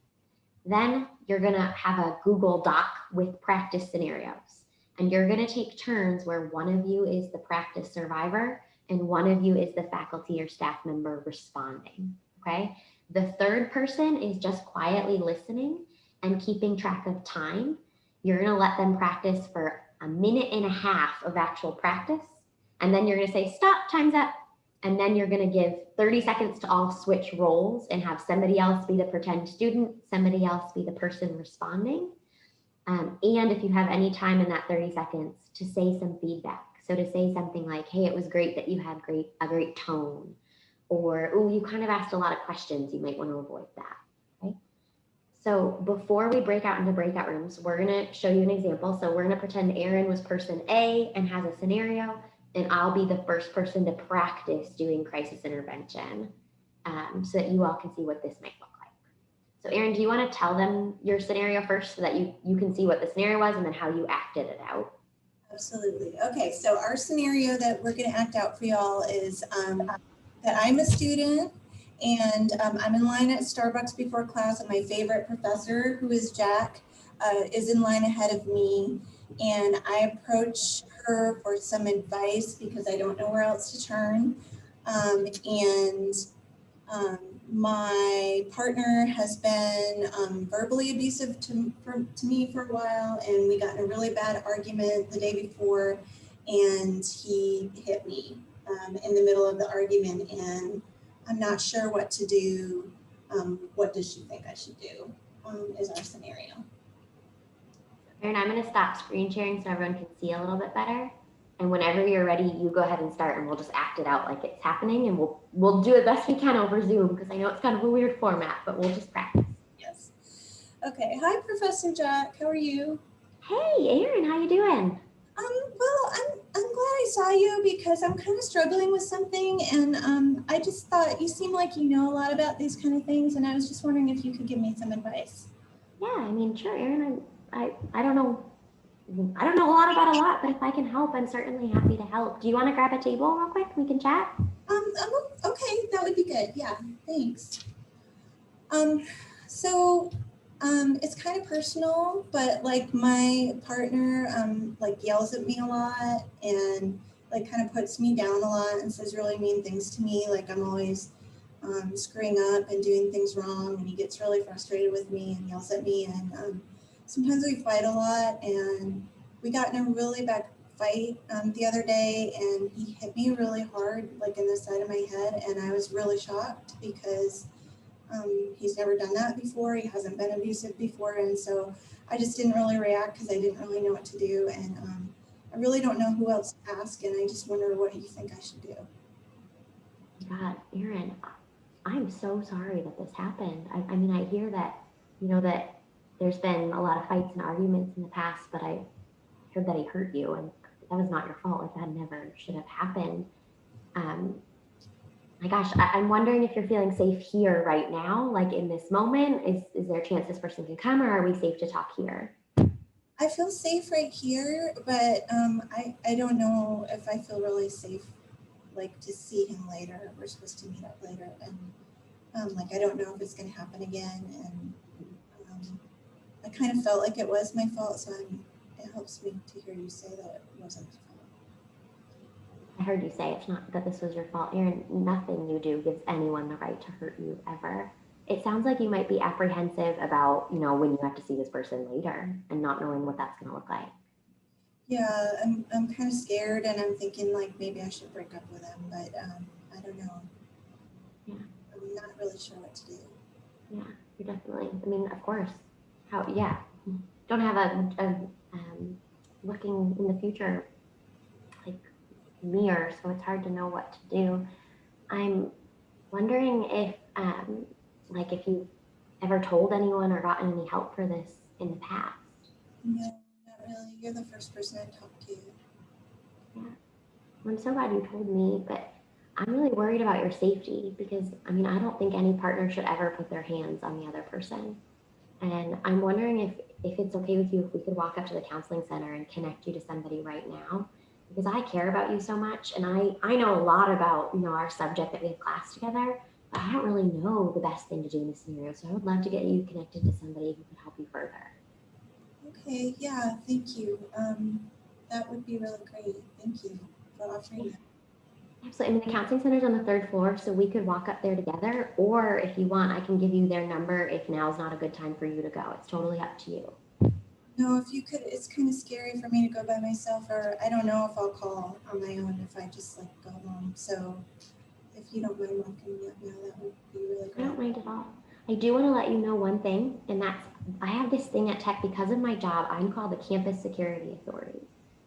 Then you're gonna have a Google Doc with practice scenarios. And you're gonna take turns where one of you is the practice survivor and one of you is the faculty or staff member responding, okay? The third person is just quietly listening and keeping track of time. You're gonna let them practice for 1.5 minutes of actual practice. And then you're gonna say, stop, time's up. And then you're gonna give 30 seconds to all switch roles and have somebody else be the pretend student, somebody else be the person responding. And if you have any time in that 30 seconds to say some feedback. So to say something like, hey, it was great that you had a great tone. Or, oh, you kind of asked a lot of questions. You might want to avoid that, right? So before we break out into breakout rooms, we're gonna show you an example. So we're gonna pretend Erin was person A and has a scenario, and I'll be the first person to practice doing crisis intervention so that you all can see what this might look like. So Erin, do you wanna tell them your scenario first so that you can see what the scenario was and then how you acted it out? Absolutely. Okay, so our scenario that we're gonna act out for y'all is that I'm a student and I'm in line at Starbucks before class, and my favorite professor, who is Jack, is in line ahead of me. And I approach her for some advice because I don't know where else to turn. My partner has been verbally abusive to me for a while, and we got in a really bad argument the day before, and he hit me in the middle of the argument, and I'm not sure what to do. What does she think I should do is our scenario. Erin, I'm gonna stop screen sharing so everyone can see a little bit better. And whenever you're ready, you go ahead and start and we'll just act it out like it's happening, and we'll do it best we can over Zoom because I know it's kind of a weird format, but we'll just practice. Yes. Okay. Hi, Professor Jack. How are you? Hey, Erin, how you doing? Well, I'm glad I saw you because I'm kind of struggling with something, and I just thought you seem like you know a lot about these kind of things, and I was just wondering if you could give me some advice. Yeah, I mean, sure, Aaron. I don't know. I don't know a lot about a lot, but if I can help, I'm certainly happy to help. Do you want to grab a table real quick? We can chat. Okay, that would be good. Yeah, thanks. Um, so it's kind of personal, but like my partner like yells at me a lot and like kind of puts me down a lot and says really mean things to me. Like I'm always screwing up and doing things wrong, and he gets really frustrated with me and yells at me. And sometimes we fight a lot, and we got in a really bad fight the other day, and he hit me really hard, like in the side of my head, and I was really shocked because he's never done that before. He hasn't been abusive before. And so I just didn't really react because I didn't really know what to do. And I really don't know who else to ask. And I just wonder what you think I should do. God, Aaron, I'm so sorry that this happened. I mean, I hear that, that there's been a lot of fights and arguments in the past, but I heard that he hurt you, and that was not your fault. Like, that never should have happened. My gosh, I'm wondering if you're feeling safe here right now, like in this moment. Is there a chance this person can come, or are we safe to talk here? I feel safe right here, but I don't know if I feel really safe, like to see him later. We're supposed to meet up later, and like I don't know if it's going to happen again. And I kind of felt like it was my fault, so it helps me to hear you say that it wasn't my fault. I heard you say it's not that this was your fault. Aaron, nothing you do gives anyone the right to hurt you ever. It sounds like you might be apprehensive about, when you have to see this person later and not knowing what that's going to look like. Yeah, I'm kind of scared, and I'm thinking like maybe I should break up with him, but I don't know. Yeah. I'm not really sure what to do. Yeah, you're definitely, I mean, of course. Don't have a looking in the future like mirror, so it's hard to know what to do. I'm wondering if if you've ever told anyone or gotten any help for this in the past. No, not really. You're the first person I talked to. Yeah, I'm so glad you told me, but I'm really worried about your safety because I don't think any partner should ever put their hands on the other person. And I'm wondering if it's okay with you if we could walk up to the counseling center and connect you to somebody right now, because I care about you so much, and I know a lot about our subject that we have class together, but I don't really know the best thing to do in this scenario. So I would love to get you connected to somebody who can help you further. Okay, yeah, thank you. That would be really great. Thank you for offering that. Absolutely. I mean, the counseling center's on the 3rd floor, so we could walk up there together, or if you want, I can give you their number if now's not a good time for you to go. It's totally up to you. No, if you could, it's kind of scary for me to go by myself, or I don't know if I'll call on my own if I just like go home. So if you don't mind walking me up now, that would be really I great. don't mind at all. I do want to let you know one thing, and that's I have this thing at Tech because of my job. I'm called the Campus Security Authority.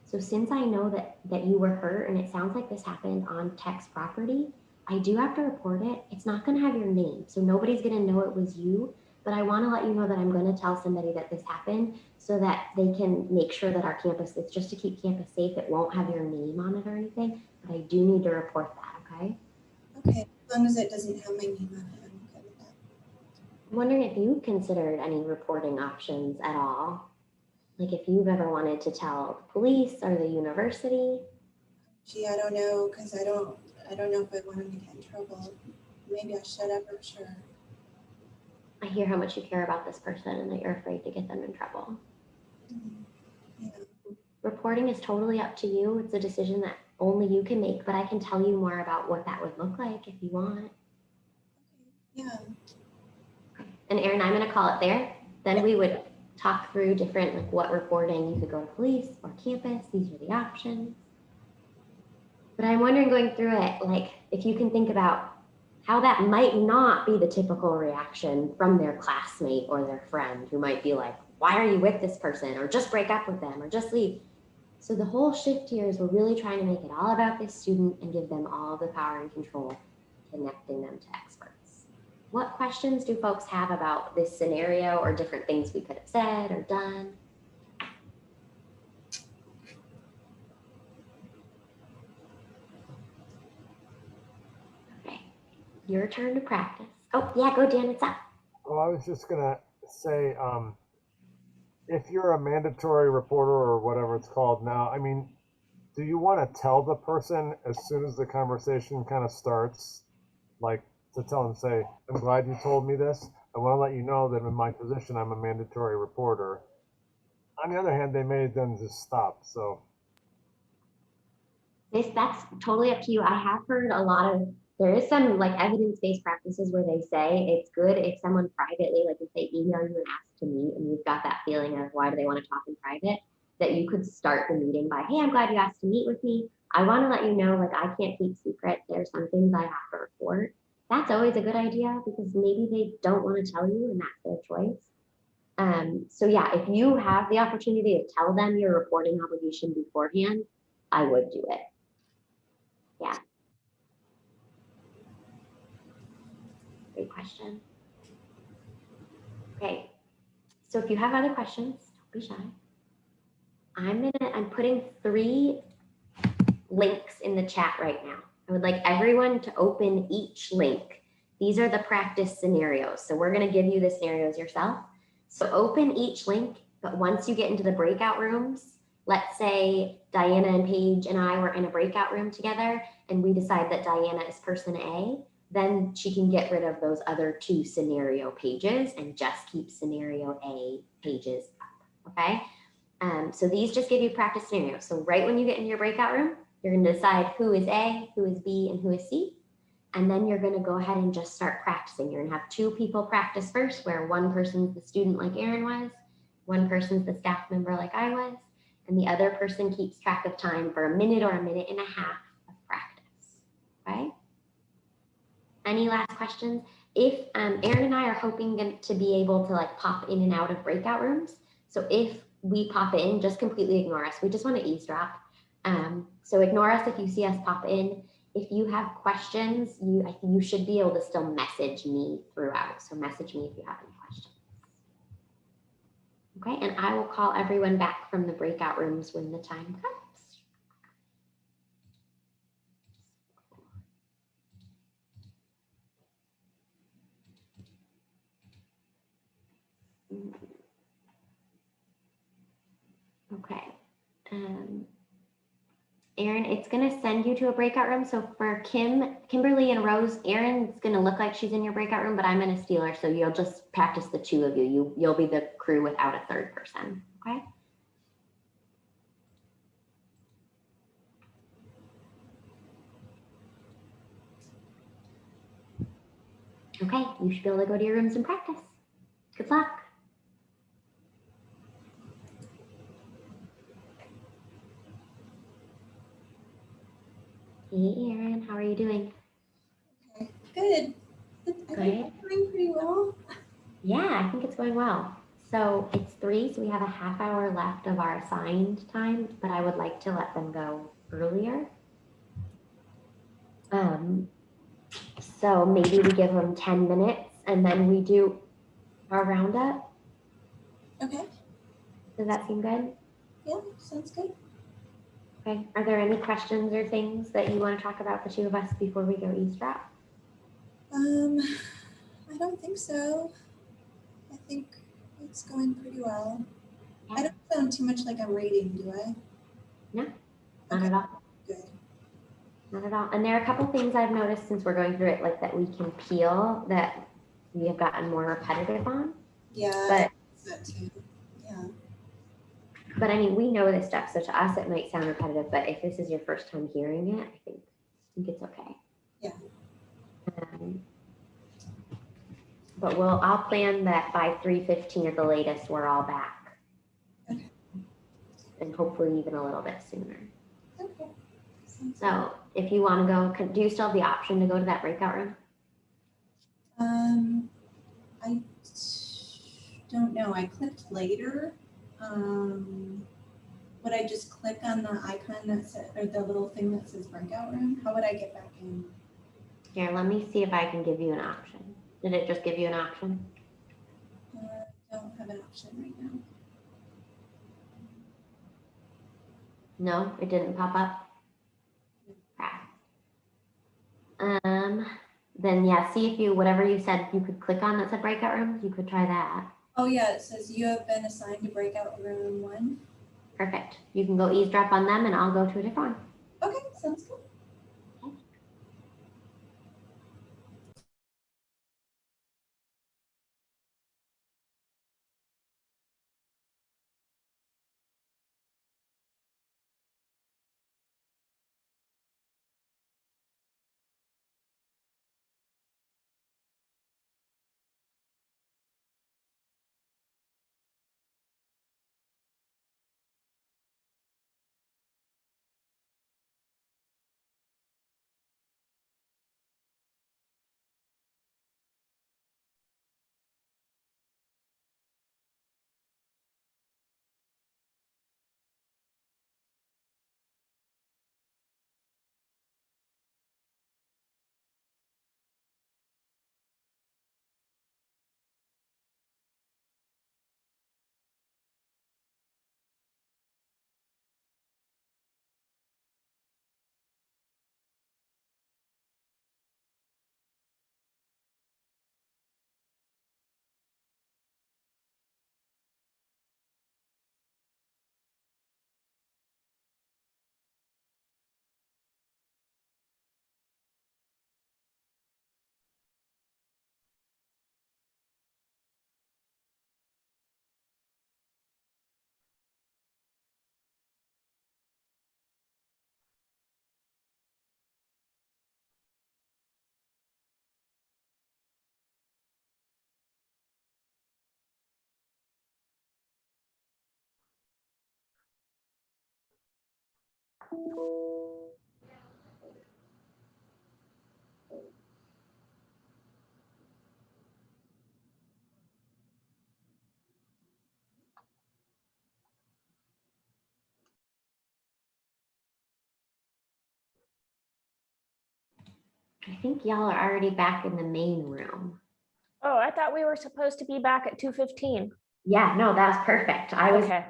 So since I know that you were hurt, and it sounds like this happened on Tech's property, I do have to report it. It's not going to have your name, so nobody's going to know it was you. But I want to let you know that I'm going to tell somebody that this happened so that they can make sure that our campus, it's just to keep campus safe. It won't have your name on it or anything, but I do need to report that, okay? Okay, as long as it doesn't have my name on it, I'm okay with that. I'm wondering if you've considered any reporting options at all. Like if you've ever wanted to tell the police or the university. Gee, I don't know, because I don't know if I want him to get in trouble. Maybe I should, I'm not sure. I hear how much you care about this person and that you're afraid to get them in trouble. Yeah. Reporting is totally up to you. It's a decision that only you can make, but I can tell you more about what that would look like if you want. Yeah. And Aaron, I'm going to call it there. Then we would talk through different, like what reporting you could go to police or campus. These are the options. But I'm wondering going through it, like if you can think about how that might not be the typical reaction from their classmate or their friend who might be like, why are you with this person? Or just break up with them or just leave. So the whole shift here is we're really trying to make it all about this student and give them all the power and control, connecting them to experts. What questions do folks have about this scenario or different things we could have said or done? Your turn to practice. Oh, yeah, go Dan, it's up. Well, I was just gonna say, if you're a mandatory reporter or whatever it's called now, I mean, do you want to tell the person as soon as the conversation kind of starts, like to tell them, say, I'm glad you told me this. I want to let you know that in my position, I'm a mandatory reporter. On the other hand, they may then just stop. So That's totally up to you. I have heard a lot of, there is some like evidence-based practices where they say it's good if someone privately, like if they email you and ask to meet and you've got that feeling of why do they want to talk in private, that you could start the meeting by, hey, I'm glad you asked to meet with me. I want to let you know, like, I can't keep secret. There's some things I have to report. That's always a good idea because maybe they don't want to tell you and that's their choice. So yeah, if you have the opportunity to tell them your reporting obligation beforehand, I would do it. Yeah. Great question. Okay. So if you have other questions, don't be shy. I'm putting 3 links in the chat right now. I would like everyone to open each link. These are the practice scenarios. So we're going to give you the scenarios yourself. So open each link, but once you get into the breakout rooms, let's say Diana and Paige and I were in a breakout room together and we decide that Diana is person A, then she can get rid of those other 2 scenario pages and just keep scenario A pages up, okay? So these just give you practice scenarios. So right when you get into your breakout room, you're going to decide who is A, who is B, and who is C. And then you're going to go ahead and just start practicing. You're going to have 2 people practice first, where one person's the student like Aaron was, one person's the staff member like I was, and the other person keeps track of time for a minute or a minute and a half of practice, right? Any last questions? If Aaron and I are hoping to be able to like pop in and out of breakout rooms. So if we pop in, just completely ignore us. We just want to eavesdrop. So ignore us if you see us pop in. If you have questions, I think you should be able to still message me throughout. So message me if you have any questions. Okay, and I will call everyone back from the breakout rooms when the time comes. Okay. Aaron, it's going to send you to a breakout room. So for Kimberly and Rose, Aaron's going to look like she's in your breakout room, but I'm going to steal her. So you'll just practice the 2 of you. You'll be the crew without a 3rd person. Okay. Okay. You should be able to go to your rooms and practice. Good luck. Hey, Aaron, how are you doing? Okay, good. I think Good. I'm doing pretty well. Yeah, I think it's going well. So it's 3, so we have a half hour left of our assigned time, but I would like to let them go earlier. So maybe we give them 10 minutes and then we do our roundup. Okay, Does that seem good? yeah, sounds good. Okay. Are there any questions or things that you want to talk about, the 2 of us, before we go eavesdrop? I don't think so. I think it's going pretty well. Yeah. I don't sound too much like I'm reading, do I? No, not Okay, at all. good. Not at all. And there are a couple things I've noticed since we're going through it, like that we can peel that we have gotten more repetitive on. Yeah, But that too. Yeah. But I mean, we know this stuff, so to us it might sound repetitive, but if this is your first time hearing it, I think it's okay. Yeah. But I'll plan that by 3:15 at the latest, we're all back. Okay. And hopefully even a little bit sooner. Okay. Sounds So if you want to go, do you still have the option to go to that breakout room? I don't know. I clicked later. Would I just click on the icon that said, or the little thing that says breakout room? How would I get back in? Here, let me see if I can give you an option. Did it just give you an option? Don't have an option right now. No, it didn't pop up. Crap. then yeah, see if you, whatever you said you could click on that said breakout rooms, you could try that. Oh yeah, it says you have been assigned to breakout room 1. Perfect. You can go eavesdrop on them and I'll go to a different one. Okay, sounds good. I think y'all are already back in the main room. Oh, I thought we were supposed to be back at 2:15. Yeah, no, that was perfect. I was Okay.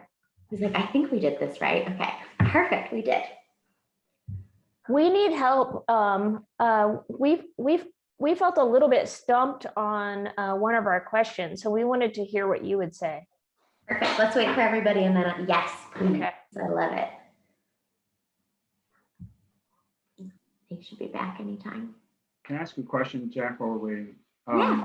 like, I think we did this right. Okay, perfect, we did. We need help. We felt a little bit stumped on one of our questions, so we wanted to hear what you would say. Perfect, let's wait for everybody and then, yes, please. Okay. I love it. They should be back anytime. Can I ask a question, Jack, while we're waiting? Yeah.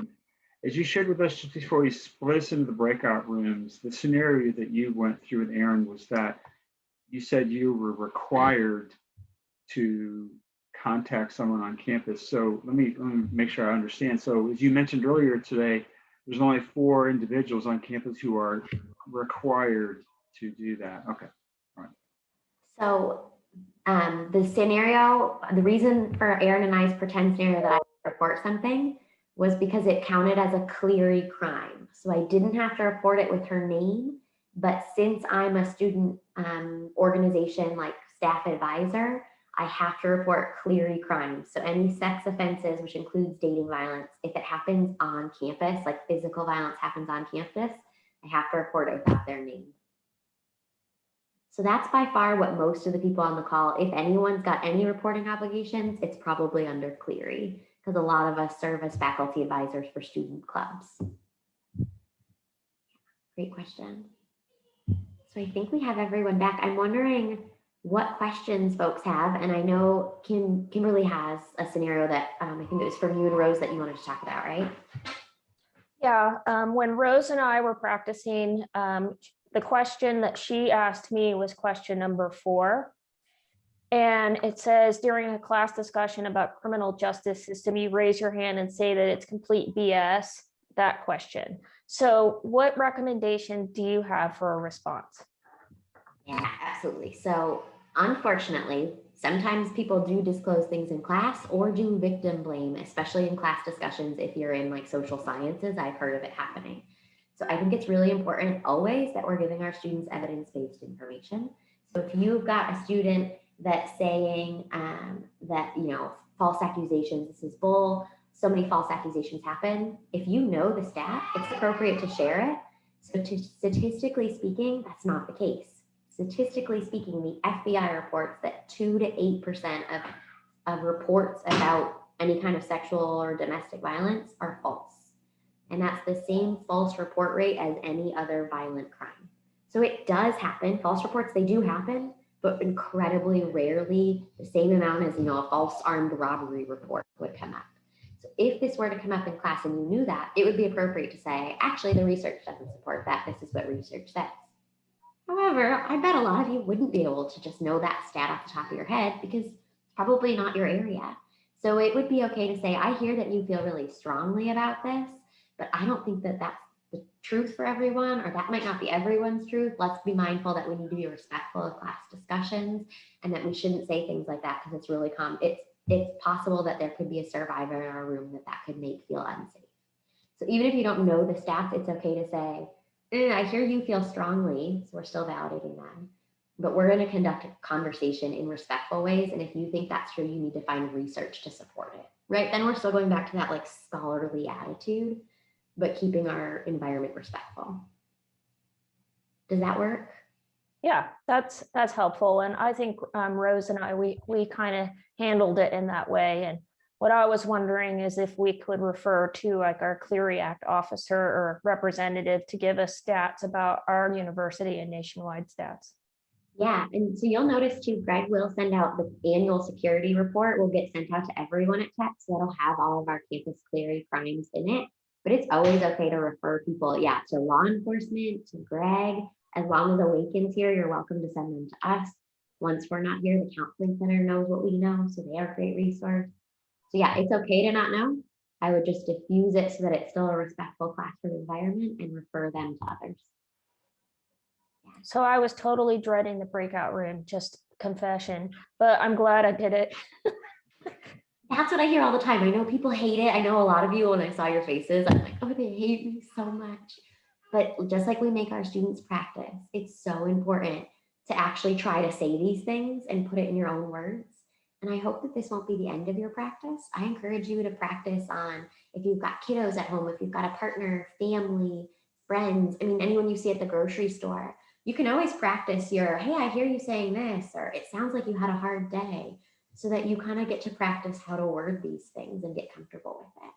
As you shared with us just before we split us into the breakout rooms, the scenario that you went through with Aaron was that you said you were required to contact someone on campus. So let me make sure I understand. So as you mentioned earlier today, there's only 4 individuals on campus who are required to do that. Okay. All right. So the scenario, the reason for Aaron and I's pretend scenario that I report something was because it counted as a Clery crime. So I didn't have to report it with her name, but since I'm a student organization like staff advisor, I have to report Clery crimes. So any sex offenses, which includes dating violence, if it happens on campus, like physical violence happens on campus, I have to report it without their name. So that's by far what most of the people on the call, if anyone's got any reporting obligations, it's probably under Clery, because a lot of us serve as faculty advisors for student clubs. Great question. So I think we have everyone back. I'm wondering what questions folks have. And I know Kimberly has a scenario that I think it was from you and Rose that you wanted to talk about, right? Yeah, when Rose and I were practicing, the question that she asked me was question number 4. And it says, during a class discussion about criminal justice system, you raise your hand and say that it's complete BS, that question. So what recommendation do you have for a response? Yeah, absolutely. So unfortunately, sometimes people do disclose things in class or do victim blame, especially in class discussions. If you're in like social sciences, I've heard of it happening. So I think it's really important always that we're giving our students evidence-based information. So if you've got a student that's saying that, you know, false accusations, this is bull, so many false accusations happen, if you know the stat, it's appropriate to share it. So statistically speaking, that's not the case. Statistically speaking, the FBI reports that 2 to 8% of reports about any kind of sexual or domestic violence are false. And that's the same false report rate as any other violent crime. So it does happen. False reports, they do happen, but incredibly rarely the same amount as, a false armed robbery report would come up. So if this were to come up in class and you knew that, it would be appropriate to say, actually, the research doesn't support that. This is what research says. However, I bet a lot of you wouldn't be able to just know that stat off the top of your head because it's probably not your area. So it would be okay to say, I hear that you feel really strongly about this, but I don't think that that's the truth for everyone, or that might not be everyone's truth. Let's be mindful that we need to be respectful of class discussions and that we shouldn't say things like that because it's really common. It's possible that there could be a survivor in our room that could make feel unsafe. So even if you don't know the stats, it's okay to say, I hear you feel strongly, so we're still validating that. But we're going to conduct a conversation in respectful ways. And if you think that's true, you need to find research to support it, right? Then we're still going back to that like scholarly attitude, but keeping our environment respectful. Does that work? Yeah, that's helpful. And I think Rose and I, we kind of handled it in that way. And what I was wondering is if we could refer to like our Clery Act officer or representative to give us stats about our university and nationwide stats. Yeah, and so you'll notice too, Greg will send out the annual security report. Will get sent out to everyone at Tech, so it'll have all of our campus Clery crimes in it. But it's always okay to refer people, to law enforcement, to Greg. As long as Awaken's here, you're welcome to send them to us. Once we're not here, the counseling center knows what we know, so they are a great resource. So yeah, it's okay to not know. I would just diffuse it so that it's still a respectful classroom environment and refer them to others. So I was totally dreading the breakout room, just confession, but I'm glad I did it. That's what I hear all the time. I know people hate it. I know a lot of you, when I saw your faces, I'm like, oh, they hate me so much. But just like we make our students practice, it's so important to actually try to say these things and put it in your own words. And I hope that this won't be the end of your practice. I encourage you to practice on if you've got kiddos at home, if you've got a partner, family, friends, anyone you see at the grocery store. You can always practice your, hey, I hear you saying this, or it sounds like you had a hard day, so that you kind of get to practice how to word these things and get comfortable with it.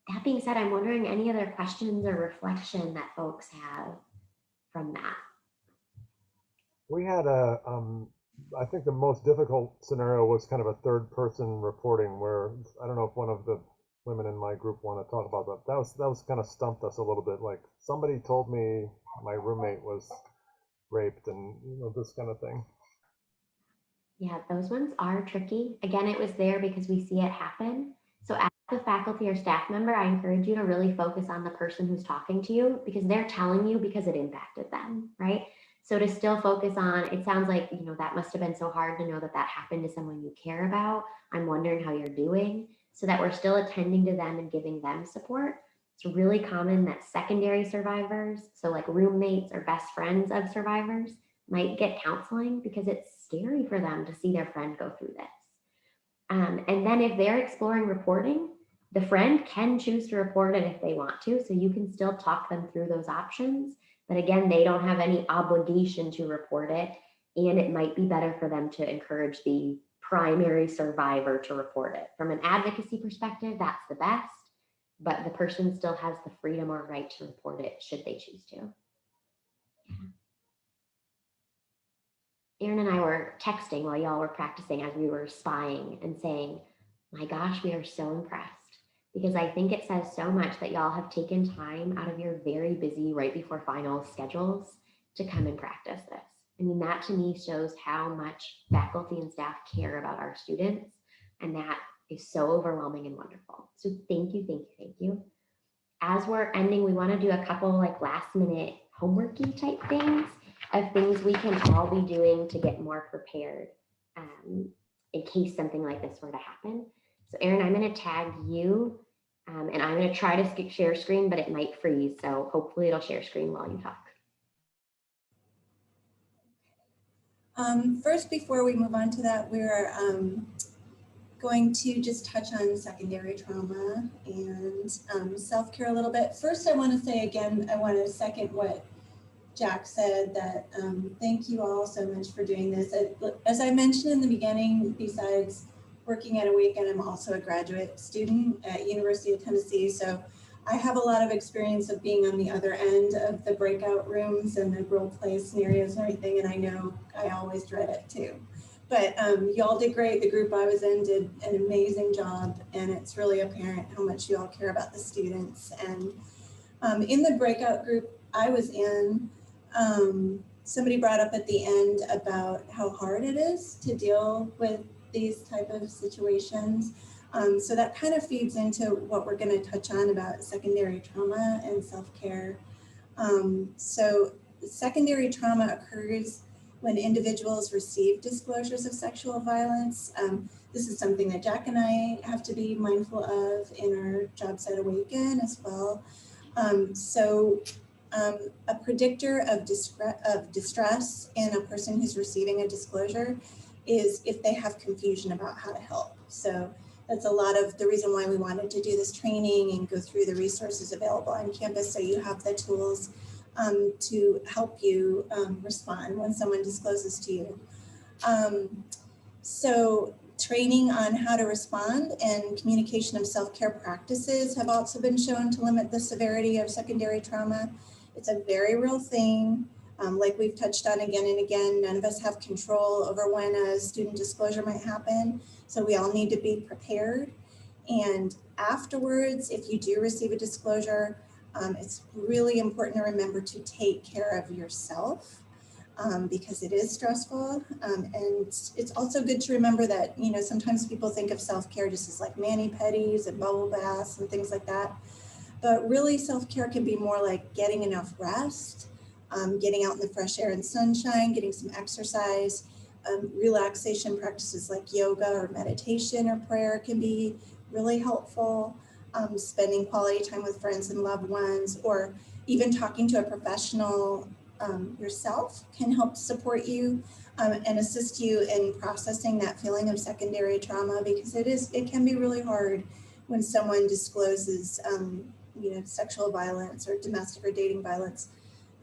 That being said, I'm wondering any other questions or reflection that folks have from that. We had I think the most difficult scenario was kind of a third person reporting where, I don't know if one of the women in my group want to talk about that. That was kind of stumped us a little bit. Like, somebody told me my roommate was raped and this kind of thing. Yeah, those ones are tricky. Again, it was there because we see it happen. So as a faculty or staff member, I encourage you to really focus on the person who's talking to you because they're telling you because it impacted them, right? So to still focus on, it sounds like, that must have been so hard to know that that happened to someone you care about. I'm wondering how you're doing, so that we're still attending to them and giving them support. It's really common that secondary survivors, so like roommates or best friends of survivors, might get counseling because it's scary for them to see their friend go through this. And then if they're exploring reporting, the friend can choose to report it if they want to, so you can still talk them through those options. But again, they don't have any obligation to report it, and it might be better for them to encourage the primary survivor to report it. From an advocacy perspective, that's the best, but the person still has the freedom or right to report it should they choose to. Erin and I were texting while y'all were practicing as we were spying and saying, my gosh, we are so impressed, because I think it says so much that y'all have taken time out of your very busy right before final schedules to come and practice this. That to me shows how much faculty and staff care about our students, and that is so overwhelming and wonderful. So thank you, thank you, thank you. As we're ending, we want to do a couple like last minute homeworky type things of things we can all be doing to get more prepared in case something like this were to happen. So Erin, I'm going to tag you and I'm going to try to share screen, but it might freeze. So hopefully it'll share screen while you talk. First, before we move on to that, we're going to just touch on secondary trauma and self-care a little bit. First, I want to say again, I want to second what Jack said, that thank you all so much for doing this. As I mentioned in the beginning, besides working at Awaken, I'm also a graduate student at University of Tennessee. So I have a lot of experience of being on the other end of the breakout rooms and the role play scenarios and everything. And I know I always dread it too. But y'all did great. The group I was in did an amazing job. And it's really apparent how much you all care about the students. And in the breakout group I was in, somebody brought up at the end about how hard it is to deal with these type of situations. So that kind of feeds into what we're going to touch on about secondary trauma and self-care. So secondary trauma occurs when individuals receive disclosures of sexual violence. This is something that Jack and I have to be mindful of in our jobs at Awaken as well. A predictor of distress in a person who's receiving a disclosure is if they have confusion about how to help. So that's a lot of the reason why we wanted to do this training and go through the resources available on campus, so you have the tools to help you respond when someone discloses to you. So training on how to respond and communication of self-care practices have also been shown to limit the severity of secondary trauma. It's a very real thing. Like we've touched on again and again, none of us have control over when a student disclosure might happen. So we all need to be prepared. And afterwards, if you do receive a disclosure, it's really important to remember to take care of yourself because it is stressful. And it's also good to remember that, you know, sometimes people think of self-care just as like mani-pedis and bubble baths and things like that. But really self-care can be more like getting enough rest, getting out in the fresh air and sunshine, getting some exercise, relaxation practices like yoga or meditation or prayer can be really helpful. Spending quality time with friends and loved ones, or even talking to a professional yourself can help support you and assist you in processing that feeling of secondary trauma, because it can be really hard when someone discloses you know, sexual violence or domestic or dating violence,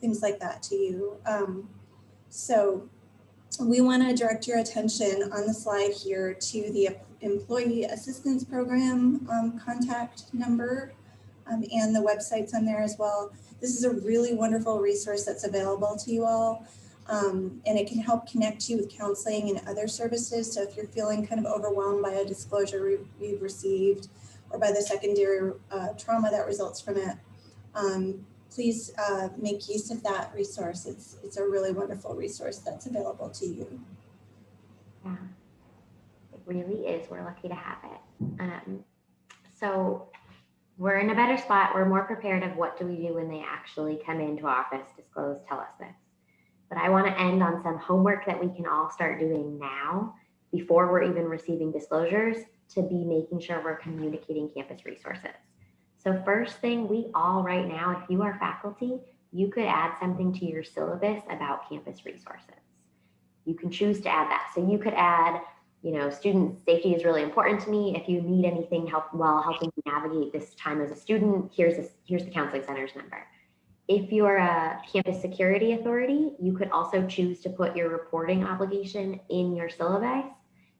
things like that to you. So we want to direct your attention on the slide here to the Employee Assistance Program contact number and the websites on there as well. This is a really wonderful resource that's available to you all, and it can help connect you with counseling and other services. So if you're feeling kind of overwhelmed by a disclosure you've received or by the secondary trauma that results from it, please make use of that resource. It's a really wonderful resource that's available to you. Yeah, it really is. We're lucky to have it. So we're in a better spot. We're more prepared of what do we do when they actually come into office, disclose, tell us this. But I want to end on some homework that we can all start doing now before we're even receiving disclosures to be making sure we're communicating campus resources. So first thing, we all right now, if you are faculty, you could add something to your syllabus about campus resources. You can choose to add that. So you could add, you know, student safety is really important to me. If you need anything help while helping you navigate this time as a student, here's the counseling center's number. If you're a campus security authority, you could also choose to put your reporting obligation in your syllabi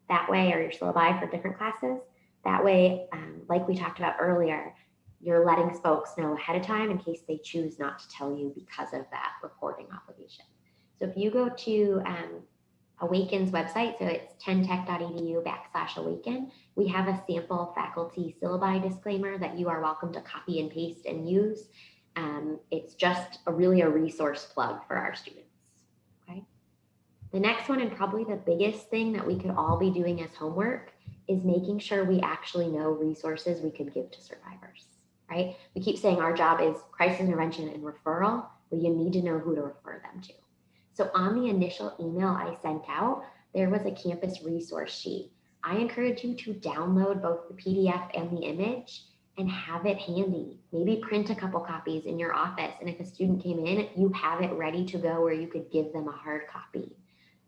that way, or your syllabi for different classes. That way, like we talked about earlier, you're letting folks know ahead of time in case they choose not to tell you because of that reporting obligation. So if you go to Awaken's website, so it's tentech.edu/awaken, we have a sample faculty syllabi disclaimer that you are welcome to copy and paste and use. It's just really a resource plug for our students, okay? The next one, and probably the biggest thing that we could all be doing as homework, is making sure we actually know resources we could give to survivors, right? We keep saying our job is crisis intervention and referral, but you need to know who to refer them to. So on the initial email I sent out, there was a campus resource sheet. I encourage you to download both the PDF and the image and have it handy. Maybe print a couple copies in your office. And if a student came in, you have it ready to go where you could give them a hard copy.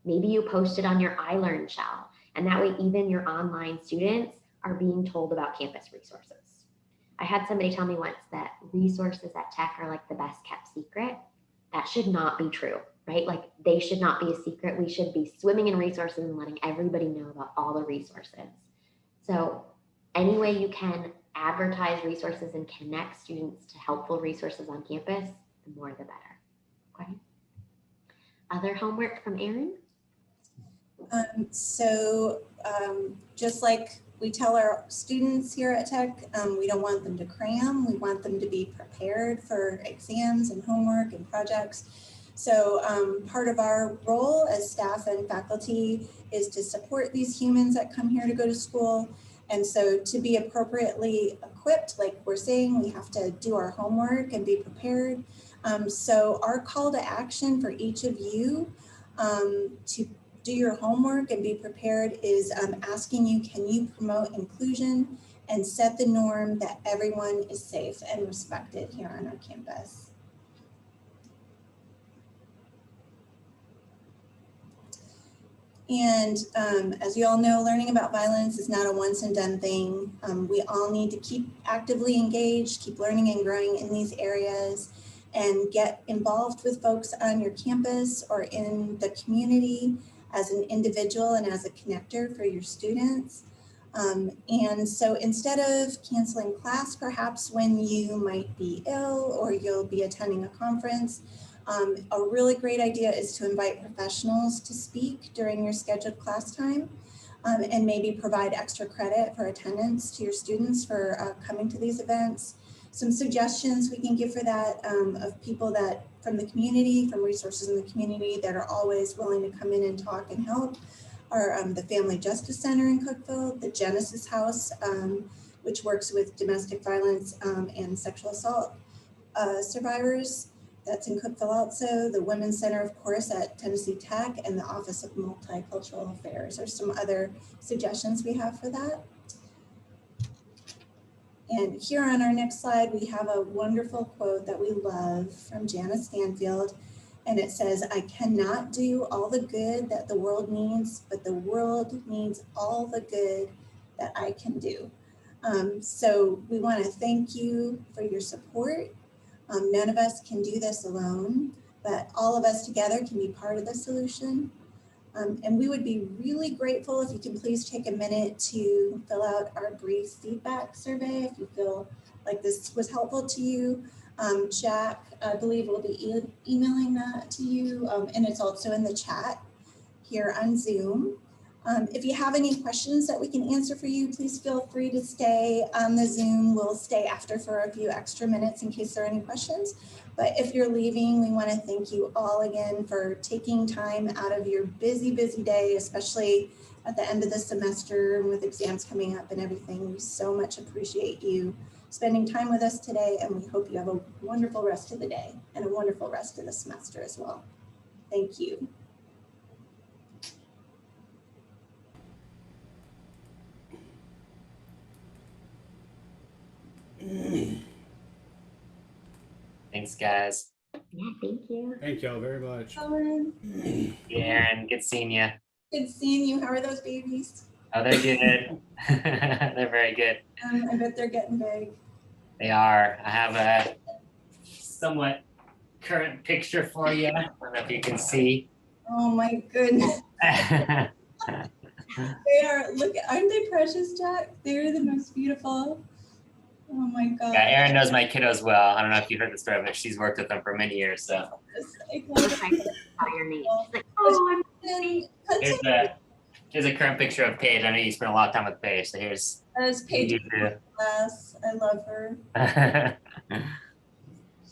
Maybe you post it on your iLearn shell. And that way, even your online students are being told about campus resources. I had somebody tell me once that resources at Tech are like the best kept secret. That should not be true, right? Like they should not be a secret. We should be swimming in resources and letting everybody know about all the resources. So any way you can advertise resources and connect students to helpful resources on campus, the more the better. Okay. Other homework from Erin? Just like we tell our students here at Tech, we don't want them to cram. We want them to be prepared for exams and homework and projects. So part of our role as staff and faculty is to support these humans that come here to go to school. And so to be appropriately equipped, like we're saying, we have to do our homework and be prepared. So our call to action for each of you to do your homework and be prepared is asking you, can you promote inclusion and set the norm that everyone is safe and respected here on our campus? And as you all know, learning about violence is not a once and done thing. We all need to keep actively engaged, keep learning and growing in these areas, and get involved with folks on your campus or in the community as an individual and as a connector for your students. And so instead of canceling class, perhaps when you might be ill or you'll be attending a conference, a really great idea is to invite professionals to speak during your scheduled class time, and maybe provide extra credit for attendance to your students for coming to these events. Some suggestions we can give for that of people that from the community, from resources in the community that are always willing to come in and talk and help are the Family Justice Center in Cookeville, the Genesis House, which works with domestic violence and sexual assault survivors. That's in Cookeville also. The Women's Center, of course, at Tennessee Tech, and the Office of Multicultural Affairs are some other suggestions we have for that. And here on our next slide, we have a wonderful quote that we love from Janice Stanfield. And it says, "I cannot do all the good that the world needs, but the world needs all the good that I can do." So we want to thank you for your support. None of us can do this alone, but all of us together can be part of the solution. And we would be really grateful if you can please take a minute to fill out our brief feedback survey if you feel like this was helpful to you. Jack, I believe, will be emailing that to you, and it's also in the chat here on Zoom. If you have any questions that we can answer for you, please feel free to stay on the Zoom. We'll stay after for a few extra minutes in case there are any questions. But if you're leaving, we want to thank you all again for taking time out of your busy, busy day, especially at the end of the semester and with exams coming up and everything. We so much appreciate you spending time with us today, and we hope you have a wonderful rest of the day and a wonderful rest of the semester as well. Thank you. Thanks, guys. Yeah, thank you. Thank y'all very much. Ellen, Yeah, and good seeing you. good seeing you. How are those babies? Oh, they're good. They're very good. I bet they're getting big. They are. I have a somewhat current picture for you. I don't know if you can see. Oh my goodness. They are, look, aren't they precious, Jack? They're the most beautiful. Oh my God. Yeah, Erin knows my kiddos well. I don't know if you heard the story, but she's worked with them for many years. So Looks like it's about your name. She's like, oh, here's a current picture of Paige. I know you spent a lot of time with Paige, so here's As Paige you too. class, I love her.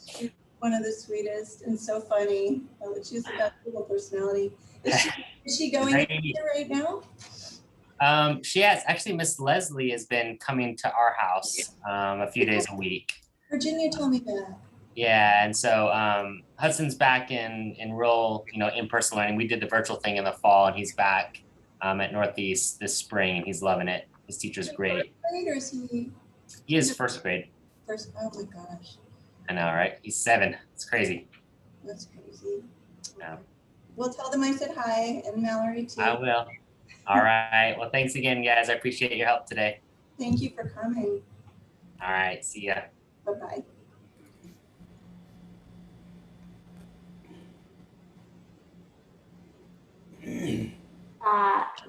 She's one of the sweetest and so funny. Oh, she's got a little personality. Is she going in here right now? She has actually. Miss Leslie has been coming to our house a few days a week. Virginia told me that. Yeah, and so Hudson's back in real, in-person learning. We did the virtual thing in the fall, and he's back at Northeast this spring, and he's loving it. His teacher's great. First grade, or is he? He is first grade. Oh my gosh, I know, right? He's 7. It's crazy. that's crazy. Yeah. We'll tell them I said hi, and Mallory too. I will. All right. Well, thanks again, guys. I appreciate your help today. Thank you for coming. All right. See ya. Bye-bye.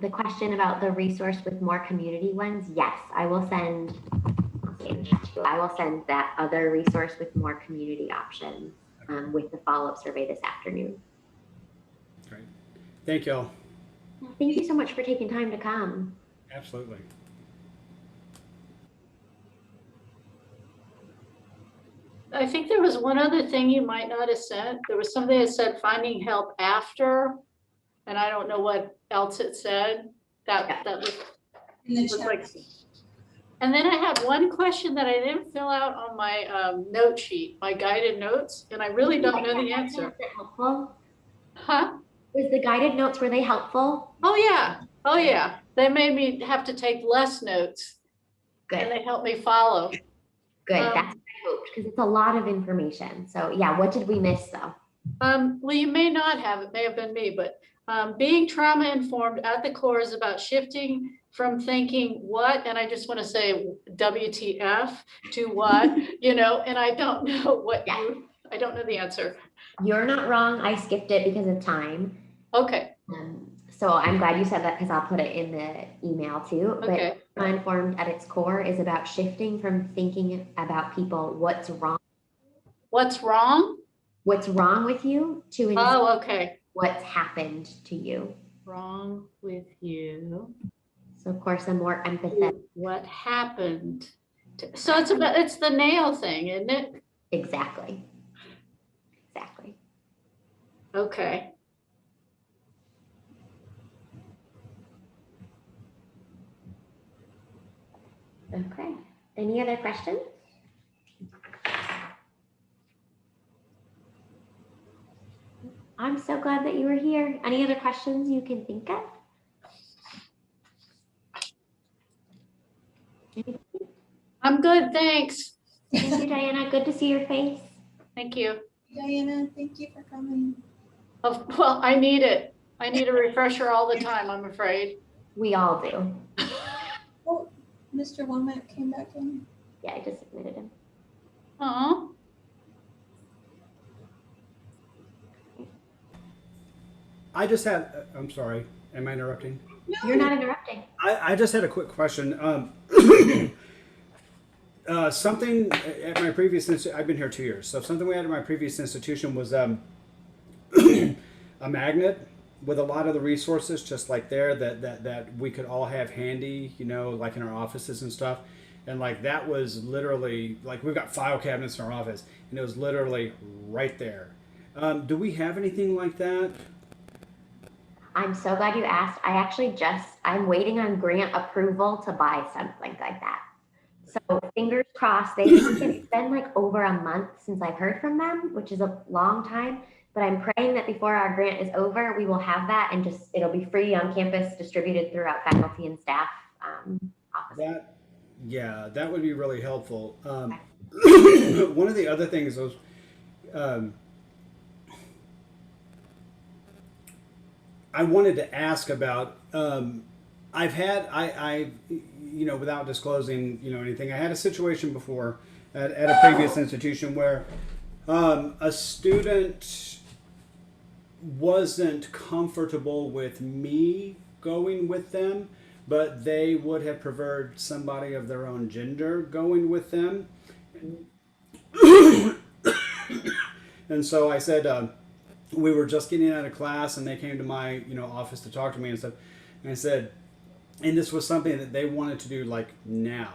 the question about the resource with more community ones, yes, I will send that other resource with more community options with the follow-up survey this afternoon. Great. Thank y'all. Thank you so much for taking time to come. Absolutely. I think there was one other thing you might not have sent. There was something that said finding help after, and I don't know what else it said. That was, In the was chat. like. And then I had one question that I didn't fill out on my note sheet, my guided notes, and I really don't know the answer. Was it helpful? Huh? Was the guided notes, were they helpful? Oh, yeah. Oh, yeah. They made me have to take less notes and Good, they helped me follow. good. Um, That's what I hoped, because it's a lot of information. So yeah, what did we miss though? Well, you may not have, it may have been me, but being trauma informed at the core is about shifting from thinking what, and I just want to say WTF to what, you know, and I don't know what you, I don't know the answer. You're not wrong. I skipped it because of time. Okay, So I'm glad you said that because I'll put it in the email too. okay, But trauma informed at its core is about shifting from thinking about people, what's wrong what's wrong? with you to Oh, okay. what's happened to you. Wrong with you. So of course, a more empathetic. What happened? So it's about, it's the nail thing, isn't it? Exactly. Exactly. Okay. Okay. Any other questions? I'm so glad that you were here. Any other questions you can think of? I'm good, thanks. Thank you, Diana. Good to see your face. Thank you. Diana, thank you for coming. Well, I need it. I need a refresher all the time, I'm afraid. We all do. Oh, Mr. Womack came back in. Yeah, I just submitted him. Oh, I just had, I'm sorry, am I interrupting? You're not interrupting. I just had a quick question. Something at my previous I've been here 2 years, so something we had at my previous institution was a magnet with a lot of the resources just like there that we could all have handy, you know, like in our offices and stuff. And like that was literally like we've got file cabinets in our office, and it was literally right there. Do we have anything like that? I'm so glad you asked. I'm waiting on grant approval to buy something like that. So fingers crossed. It's been like over a month since I've heard from them, which is a long time. But I'm praying that before our grant is over, we will have that and it'll be free on campus, distributed throughout faculty and staff offices. That would be really helpful. One of the other things was, I wanted to ask about. You know, without disclosing, you know, anything, I had a situation before at a previous institution where a student wasn't comfortable with me going with them, but they would have preferred somebody of their own gender going with them. And so I said, we were just getting out of class and they came to my, you know, office to talk to me and stuff. And I said, and this was something that they wanted to do like now.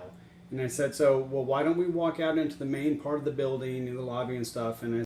And I said, so, well, why don't we walk out into the main part of the building, in the lobby and stuff? And I